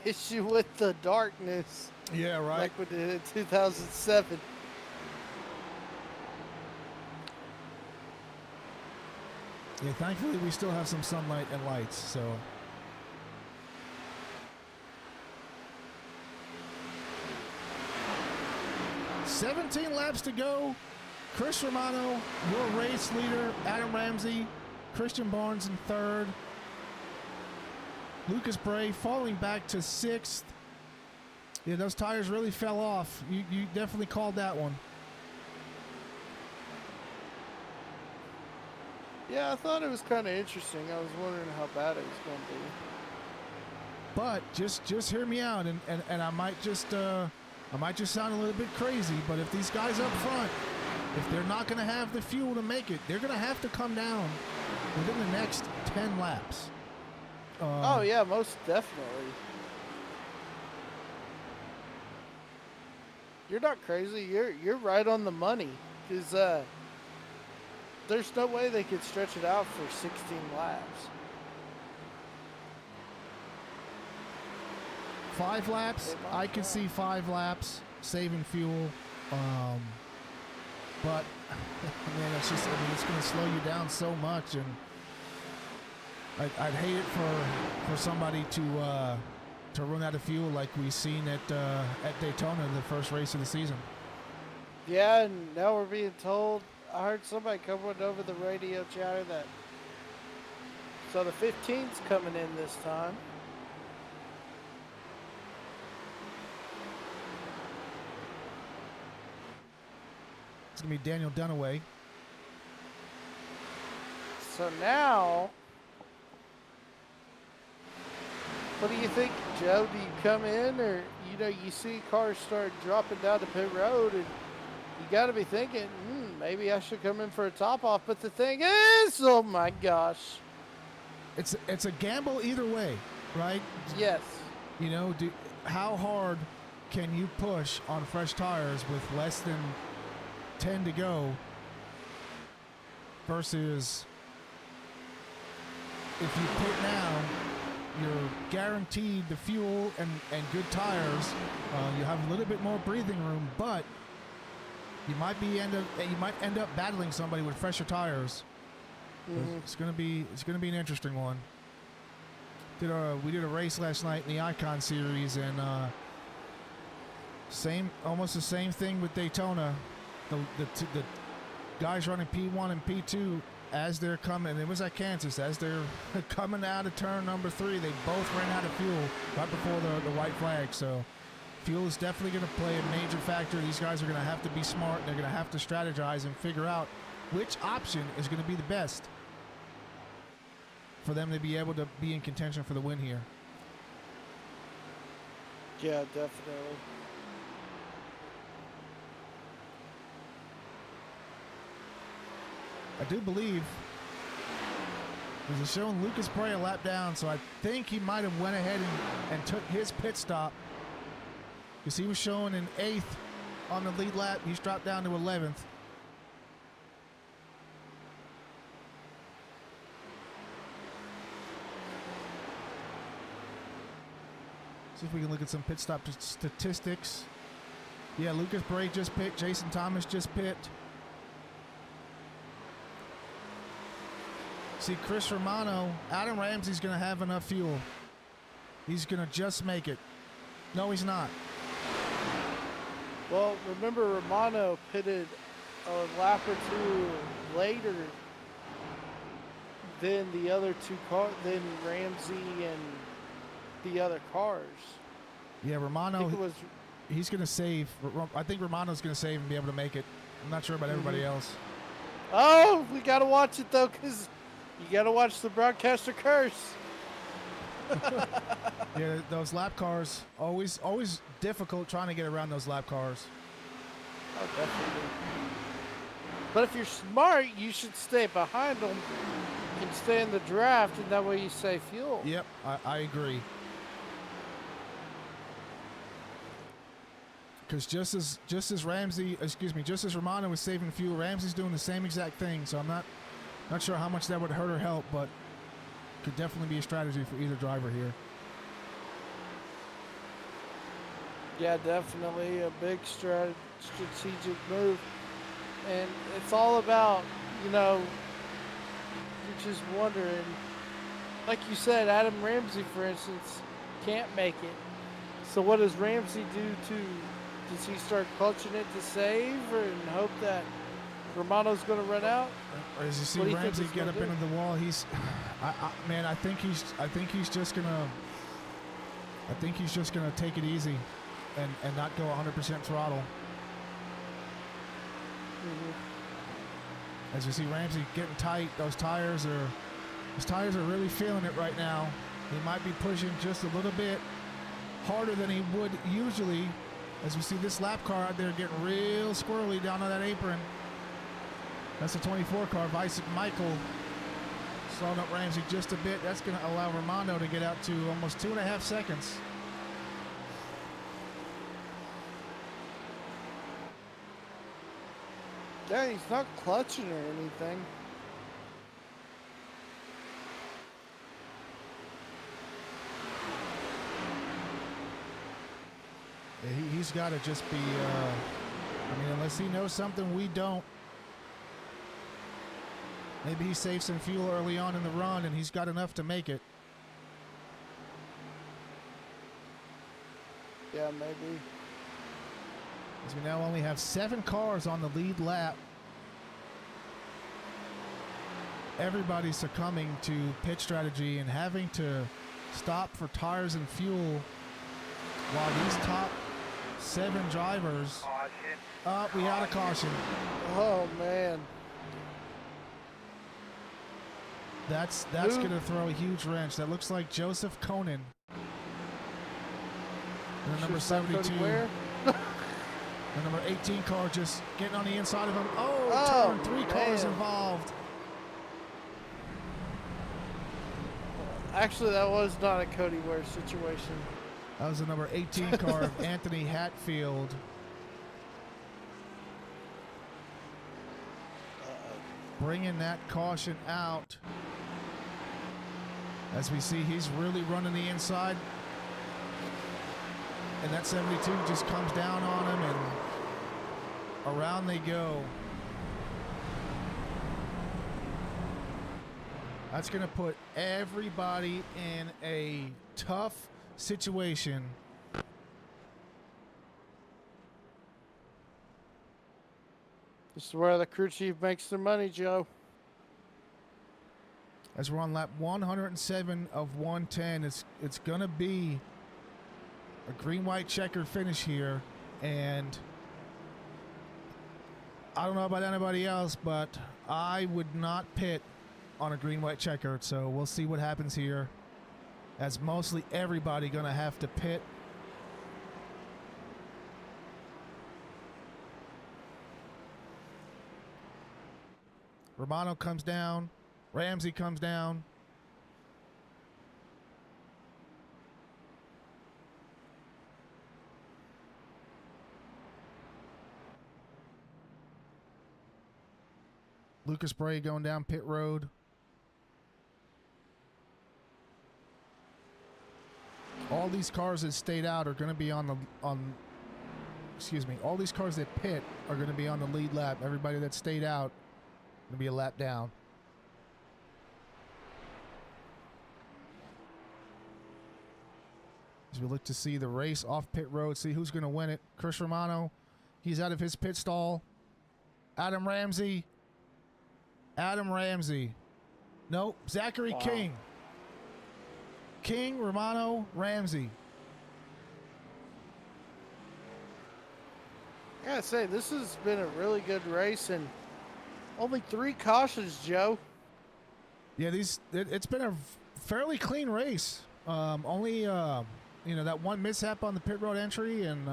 issue with the darkness. Yeah, right. Like we did in 2007. Yeah, thankfully we still have some sunlight and lights, so. "17 laps to go. Chris Romano, your race leader. Adam Ramsey, Christian Barnes in third. Lucas Bray falling back to sixth. Yeah, those tires really fell off. You definitely called that one. Yeah, I thought it was kind of interesting. I was wondering how bad it was going to be. But just hear me out, and I might just sound a little bit crazy, but if these guys up front, if they're not going to have the fuel to make it, they're going to have to come down within the next 10 laps. Oh yeah, most definitely. You're not crazy. You're right on the money, because there's no way they could stretch it out for 16 laps. 5 laps, I can see 5 laps saving fuel. But man, it's going to slow you down so much, and I'd hate it for somebody to run out of fuel like we seen at Daytona, the first race of the season. Yeah, and now we're being told. I heard somebody coming over the radio chatter that so the 15's coming in this time. It's going to be Daniel Dunaway. So now, what do you think, Joe? Do you come in, or you see cars start dropping down the pit road, and you got to be thinking, maybe I should come in for a top off. But the thing is, oh my gosh, it's a gamble either way, right? Yes. How hard can you push on fresh tires with less than 10 to go versus if you pit now, you're guaranteed the fuel and good tires. You have a little bit more breathing room, but you might end up battling somebody with fresher tires. Mm-hmm. It's gonna be an interesting one. We did a race last night in the Icon Series, and almost the same thing with Daytona. The guys running P1 and P2 as they're coming, it was at Kansas, as they're coming out of turn number 3, they both ran out of fuel right before the white flag. So fuel is definitely going to play a major factor. These guys are going to have to be smart, and they're going to have to strategize and figure out which option is going to be the best for them to be able to be in contention for the win here. Yeah, definitely. I do believe there's a showing Lucas Bray a lap down, so I think he might have went ahead and took his pit stop, because he was showing in 8th on the lead lap. He's dropped down to 11th. See if we can look at some pit stop statistics. Yeah, Lucas Bray just pit. Jason Thomas just pit. See, Chris Romano, Adam Ramsey's going to have enough fuel. He's going to just make it. No, he's not. Well, remember Romano pitted a lap or two later than the other two cars, than Ramsey and the other cars. Yeah, I Romano, think it was, he's going to save. I think Romano's going to save and be able to make it. I'm not sure about everybody else. oh, we got to watch it though, because you got to watch the broadcaster curse. Yeah, those lap cars, always difficult trying to get around those lap cars. Oh, definitely. But if you're smart, you should stay behind them and stay in the draft, and that way you save fuel. Yep, I agree. Because just as Romano was saving fuel, Ramsey's doing the same exact thing. So I'm not sure how much that would hurt or help, but could definitely be a strategy for either driver here. Yeah, definitely a big strategic move. And it's all about, you're just wondering, like you said, Adam Ramsey, for instance, can't make it. So what does Ramsey do does he start clutching it to save and hope that Romano's going to run out? Or as you see What do you think Ramsey he's get gonna up do? into the wall, I think he's just gonna take it easy and not go 100% throttle. As you see Ramsey getting tight, his tires are really feeling it right now. He might be pushing just a little bit harder than he would usually. As we see this lap car out there getting real squirrely down on that apron. That's the 24 car. Vice Michael slowing up Ramsey just a bit. That's going to allow Romano to get out to almost 2.5 seconds. Yeah, he's not clutching or anything. Yeah, he's got to just be, unless he knows something we don't. Maybe he saved some fuel early on in the run and he's got enough to make it. Yeah, maybe. As we now only have 7 cars on the lead lap. Everybody's succumbing to pit strategy and having to stop for tires and fuel while these top 7 drivers. Caution. We had a caution. Oh, man. That's going to throw a huge wrench. That looks like Joseph Conan. And the number 72. Where? The number 18 car just getting on the inside of him. Oh, turn 3 cars man. involved. Actually, that was not a Cody Ware situation. That was the number 18 car of Anthony Hatfield. Bringing that caution out. As we see, he's really running the inside. And that 72 just comes down on him and around they go. That's going to put everybody in a tough situation. This is where the crew chief makes their money, Joe. As we're on lap 107 of 110, it's going to be a green-white checkered finish here. And I don't know about anybody else, but I would not pit on a green-white checkered. So we'll see what happens here, as mostly everybody going to have to pit. Romano comes down. Ramsey comes down. Lucas Bray going down pit road. All these cars that stayed out are going to be on the excuse me. All these cars that pit are going to be on the lead lap. Everybody that stayed out going to be a lap down. As we look to see the race off pit road, see who's going to win it. Chris Romano, he's out of his pit stall. Adam Ramsey. Nope, Zachary King. King, Romano, Ramsey. I gotta say, this has been a really good race, and only 3 cautions, Joe. Yeah, it's been a fairly clean race. Only that one mishap on the pit road entry, and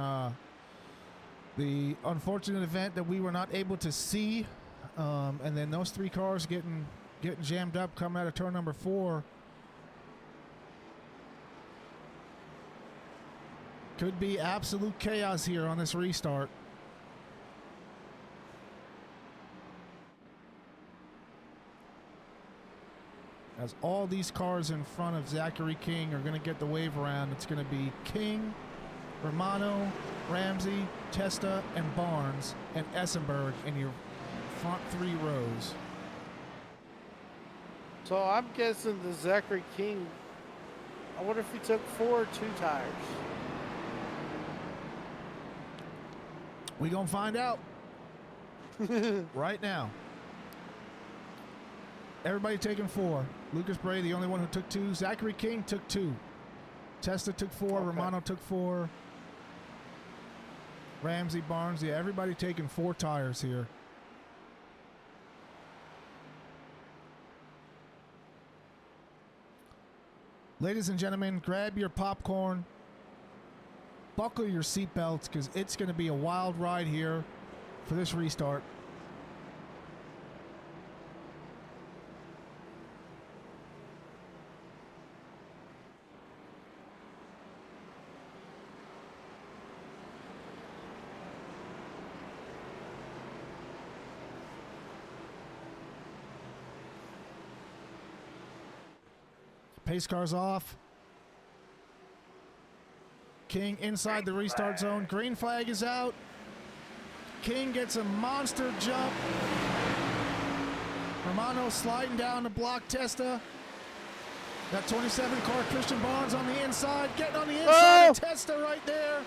the unfortunate event that we were not able to see, and then those 3 cars getting jammed up coming out of turn number 4. Could be absolute chaos here on this restart. As all these cars in front of Zachary King are going to get the wave around, it's going to be King, Romano, Ramsey, Testa, and Barnes, and Essenberg in your front 3 rows. So I'm guessing the Zachary King, I wonder if he took 4 or 2 tires. We gonna find out right now. Everybody taking 4. Lucas Bray, the only one who took 2. Zachary King took 2. Testa took 4. Okay. Romano took 4. Ramsey, Barnes, yeah, everybody taking 4 tires here. Ladies and gentlemen, grab your popcorn. Buckle your seatbelts, because it's going to be a wild ride here for this restart. Pace cars off. King inside the restart zone. Green flag is out. King gets a monster jump. Romano sliding down to block Testa. That 27 car, Christian Barnes on the inside. Getting on the inside of Testa right there.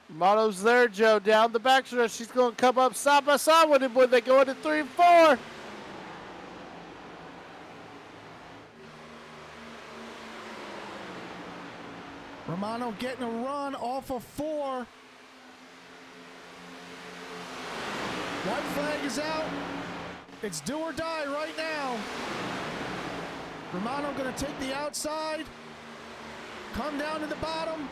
Romano's there, Joe, down the backstretch. She's going to come up side by side with him when they go into 3 and 4. Romano getting a run off of 4. White flag is out. It's do or die right now. Romano going to take the outside. Come down to the bottom.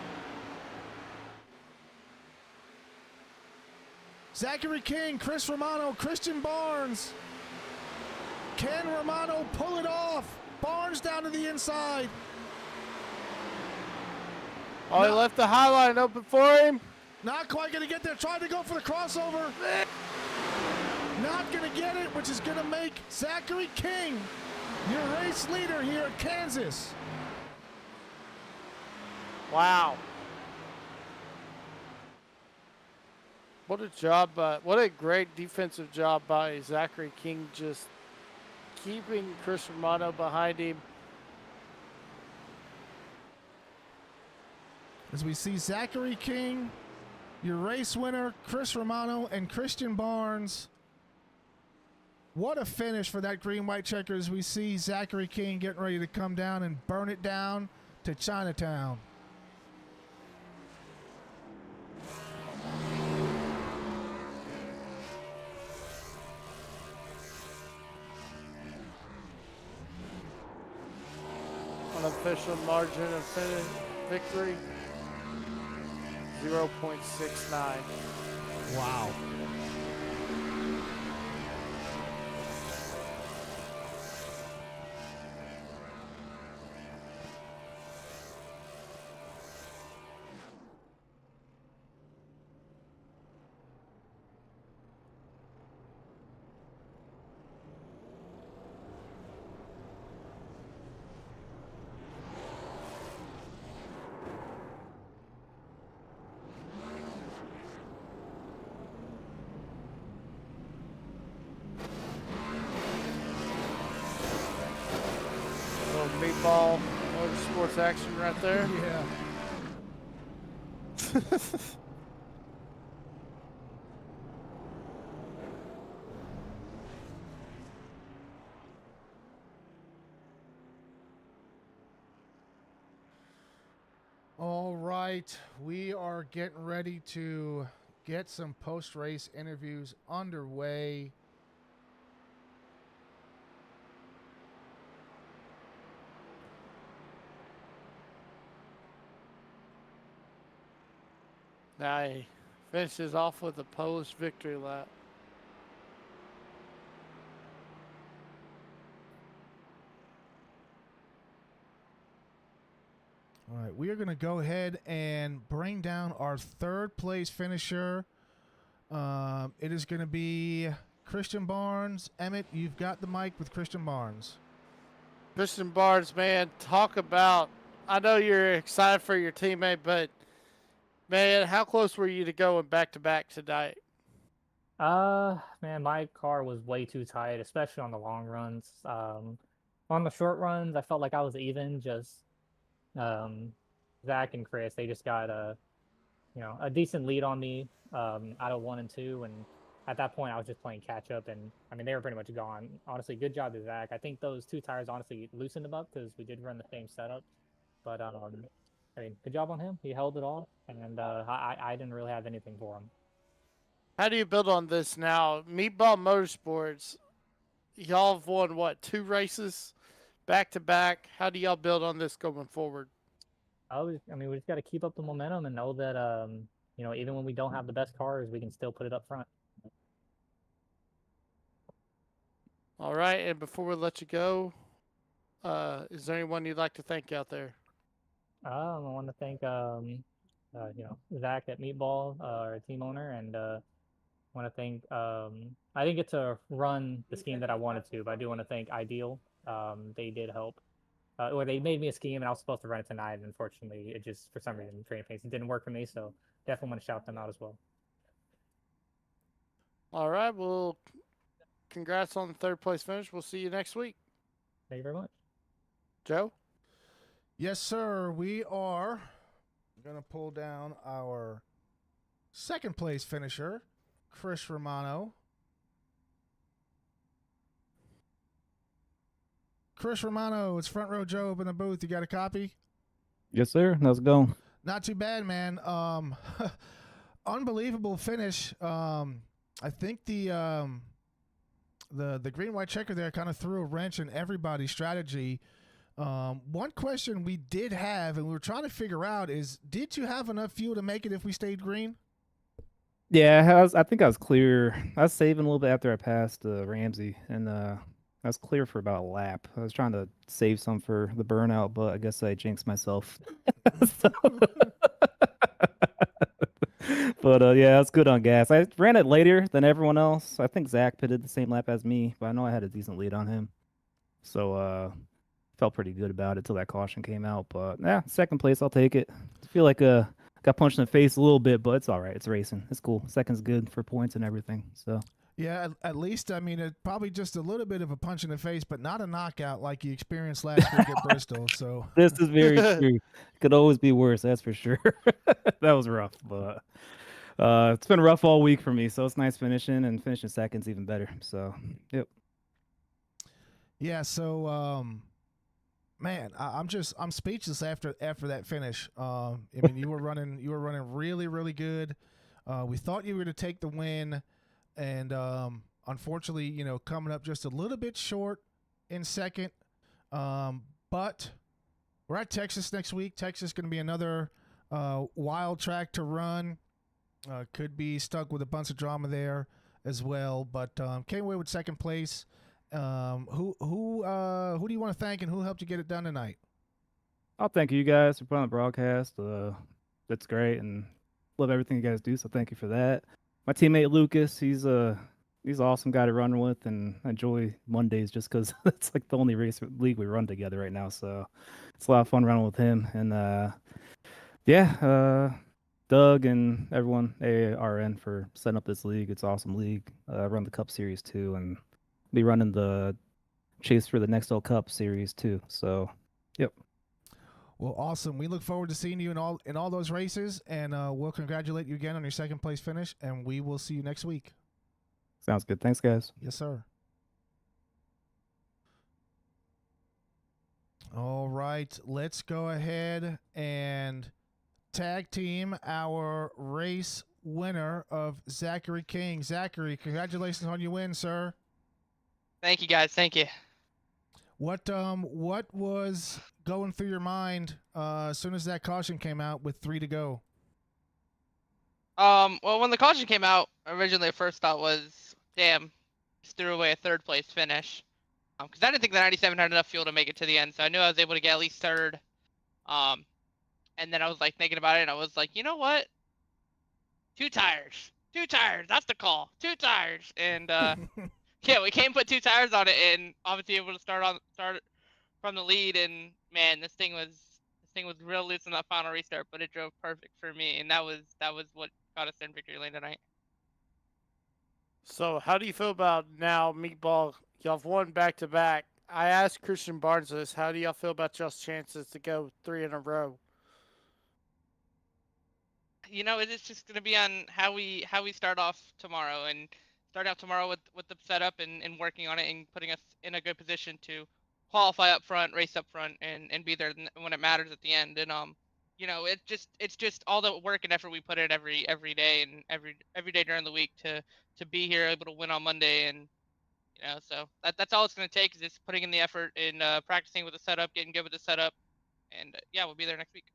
Zachary King, Chris Romano, Christian Barnes. Can Romano pull it off? Barnes down to the inside. Oh, he left the high line open for him. Not quite going to get there. Trying to go for the crossover. Not going to get it, which is going to make Zachary King your race leader here at Kansas. Wow. What a job, what a great defensive job by Zachary King, just keeping Chris Romano behind him. As we see Zachary King, your race winner, Chris Romano, and Christian Barnes. What a finish for that green-white checker as we see Zachary King getting ready to come down and burn it down to Chinatown. Unofficial margin of victory, 0.69. Wow. Meatball Motorsports action right there. Yeah. All right, we are getting ready to get some post-race interviews underway. Now he finishes off with a Polish victory lap. All right, we are going to go ahead and bring down our third place finisher. It is going to be Christian Barnes. Emmett, you've got the mic with Christian Barnes. Christian Barnes, man, talk about. I know you're excited for your teammate, but man, how close were you to going back to back tonight? Man, my car was way too tight, especially on the long runs. On the short runs, I felt like I was even. Just Zach and Chris, they just got a decent lead on me out of 1 and 2, and at that point, I was just playing catch up, and I mean they were pretty much gone. Honestly, good job to Zach. I think those 2 tires honestly loosened him up because we did run the same setup, but I mean, good job on him. He held it all, and I didn't really have anything for him. How do you build on this now? Meatball Motorsports, y'all have won, what, 2 races back to back? How do y'all build on this going forward? I mean, we just got to keep up the momentum and know that, even when we don't have the best cars, we can still put it up front. All right, and before we let you go, is there anyone you'd like to thank out there? I want to thank, Zach at Meatball, our team owner, and want to thank. I didn't get to run the scheme that I wanted to, but I do want to thank Ideal. They did help. Or they made me a scheme, and I was supposed to run it tonight. And unfortunately, it just for some reason training pace it didn't work for me. So definitely want to shout them out as well. All right, well, congrats on the 3rd place finish. We'll see you next week. Thank you very much, Joe. Yes, sir. We are going to pull down our 2nd place finisher, Chris Romano. Chris Romano, it's Front Row Joe up in the booth. You got a copy? Yes, sir. How's it going? Not too bad, man. Unbelievable finish. I think the green white checker there kind of threw a wrench in everybody's strategy. One question we did have, and we were trying to figure out, is did you have enough fuel to make it if we stayed green? Yeah, I think I was clear. I was saving a little bit after I passed Ramsey, and I was clear for about a lap. I was trying to save some for the burnout, but I guess I jinxed myself. But yeah, it's good on gas. I ran it later than everyone else. I think Zach pitted the same lap as me, but I know I had a decent lead on him. So felt pretty good about it till that caution came out. But yeah, 2nd place, I'll take it. I feel like got punched in the face a little bit, but it's all right. It's racing. It's cool. 2nd's good for points and everything. So yeah, at least, I mean, it probably just a little bit of a punch in the face, but not a knockout like you experienced last week at Bristol. So this is very true. Could always be worse, that's for sure. That was rough, but it's been rough all week for me, so it's nice finishing, and finishing 2nd's even better. So, yep. Yeah, so man, I'm speechless after that finish. I mean, you were running really, really good. We thought you were going to take the win, and unfortunately, coming up just a little bit short in 2nd. But we're at Texas next week. Texas is going to be another wild track to run. Could be stuck with a bunch of drama there as well. But came away with 2nd place. Who do you want to thank, and who helped you get it done tonight? I'll thank you guys for putting on the broadcast. That's great, and love everything you guys do, so thank you for that. My teammate Lucas, he's an awesome guy to run with, and I enjoy Mondays just because it's like the only race league we run together right now, so it's a lot of fun running with him. And Doug and everyone, AARN, for setting up this league. It's an awesome league. I run the Cup Series too, and be running the Chase for the Nextel Cup Series too. So Yep. Well, awesome. We look forward to seeing you in all those races, and we'll congratulate you again on your second place finish. And we will see you next week. Sounds good. Thanks, guys. Yes, sir. All right, let's go ahead and tag team our race winner of Zachary King. Zachary, congratulations on your win, sir. Thank you, guys. Thank you. What was going through your mind as soon as that caution came out with 3 to go? Well, when the caution came out, originally the first thought was, damn, just threw away a third place finish. Because I didn't think the 97 had enough fuel to make it to the end, so I knew I was able to get at least third. And then I was like thinking about it, and I was like, you know what? 2 tires. 2 tires. That's the call. 2 tires. And yeah, we came put 2 tires on it, and obviously able to start from the lead. And man, this thing was real loose in that final restart, but it drove perfect for me, and that was what got us in victory lane tonight. So how do you feel about now, Meatball? Y'all have won back-to-back. I asked Christian Barnes this. How do y'all feel about y'all's chances to go 3 in a row? You know, it's just going to be on how we start off tomorrow, and start out tomorrow with the setup and working on it and putting us in a good position to qualify up front, race up front, and be there when it matters at the end. And you know, it's just all the work and effort we put in every day and every day during the week to be here, able to win on Monday. And you know, so that's all it's going to take, is just putting in the effort and practicing with the setup, getting good with the setup, and yeah, we'll be there next week.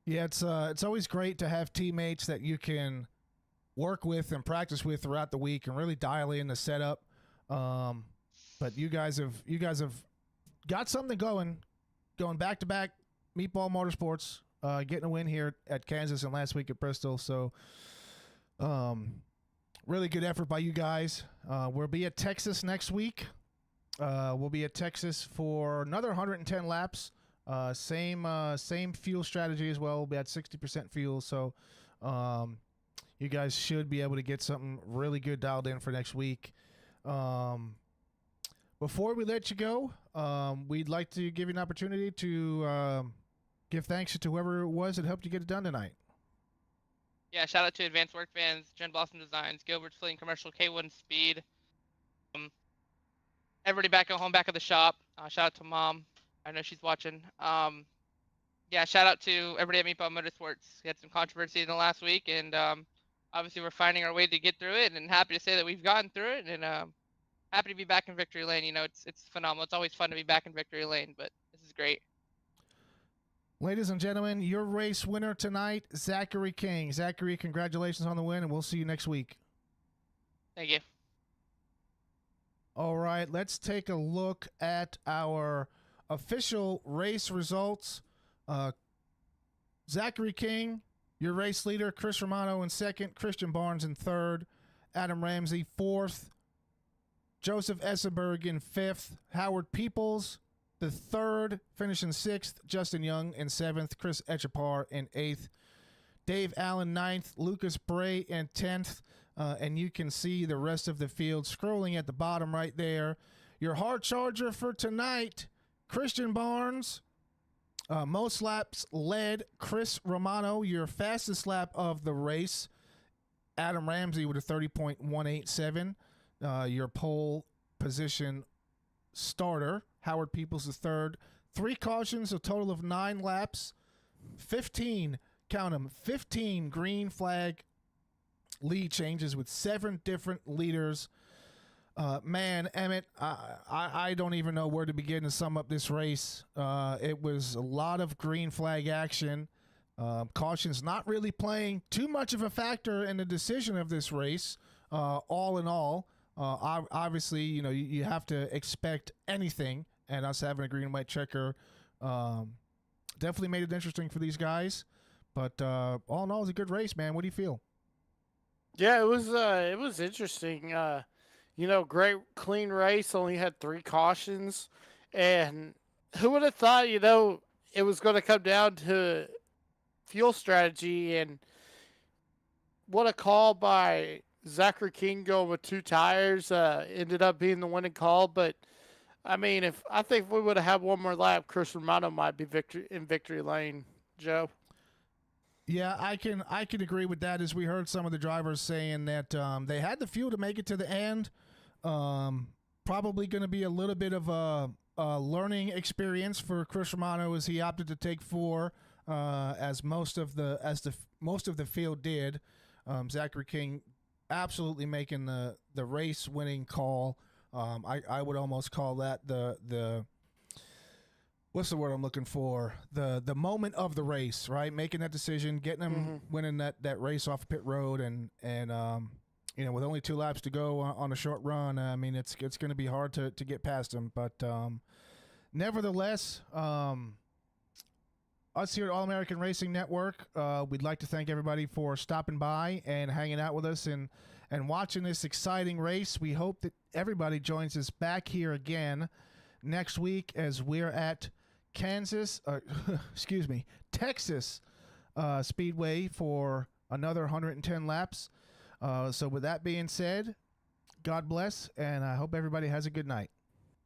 Yeah, it's always great to have teammates that you can work with and practice with throughout the week and really dial in the setup. But you guys have got something going back to back. Meatball Motorsports getting a win here at Kansas and last week at Bristol. So really good effort by you guys. We'll be at Texas next week. We'll be at Texas for another 110 laps. Same fuel strategy as well. We'll be at 60% fuel. So you guys should be able to get something really good dialed in for next week. Before we let you go, we'd like to give you an opportunity to give thanks to whoever it was that helped you get it done tonight. Yeah, shout out to Advanced Work Vans, Jen Blossom Designs, Gilbert's Fleeing Commercial, K1 Speed, everybody back at home, back at the shop. Shout out to Mom. I know she's watching. Yeah, shout out to everybody at Meatball Motorsports. We had some controversy in the last week, and obviously we're finding our way to get through it, and happy to say that we've gotten through it, and happy to be back in victory lane. You know, it's phenomenal. It's always fun to be back in victory lane, but this is great. Ladies and gentlemen, your race winner tonight, Zachary King. Zachary, congratulations on the win, and we'll see you next week. Thank you. All right, let's take a look at our official race results. Zachary King, your race leader. Chris Romano in second. Christian Barnes in third. Adam Ramsey fourth. Joseph Essenberg in fifth. Howard Peoples the third, finishing sixth. Justin Young in seventh. Chris Echapar in eighth. Dave Allen ninth. Lucas Bray in 10th. And you can see the rest of the field scrolling at the bottom right there. Your hard charger for tonight, Christian Barnes. Most laps led, Chris Romano. Your fastest lap of the race, Adam Ramsey with a 30.187. Your pole position starter, Howard Peoples the third. 3 cautions, a total of 9 laps. 15, count them, 15 green flag lead changes with 7 different leaders. Man, Emmett, I don't even know where to begin to sum up this race. It was a lot of green flag action. Cautions not really playing too much of a factor in the decision of this race. All in all, obviously, you know, you have to expect anything, and us having a green and white checker definitely made it interesting for these guys. But all in all, it was a good race, man. What do you feel? Yeah, it was interesting. You know, great clean race. Only had 3 cautions, and who would have thought? You know, it was going to come down to fuel strategy, and what a call by Zachary King going with 2 tires ended up being the winning call. But I mean, if we would have had one more lap, Chris Romano might be in victory lane, Joe. Yeah, I can agree with that. As we heard some of the drivers saying that they had the fuel to make it to the end. Probably going to be a little bit of a learning experience for Chris Romano as he opted to take 4, as most of the field did. Zachary King absolutely making the race winning call. I would almost call that the what's the word I'm looking for? The moment of the race, right? Making that decision, getting him winning that race off pit road, and with only 2 laps to go on a short run, I mean it's going to be hard to get past him. But nevertheless, us here at All American Racing Network, we'd like to thank everybody for stopping by and hanging out with us and watching this exciting race. We hope that everybody joins us back here again next week as we're at Texas Speedway for another 110 laps. So with that being said, God bless, and I hope everybody has a good night.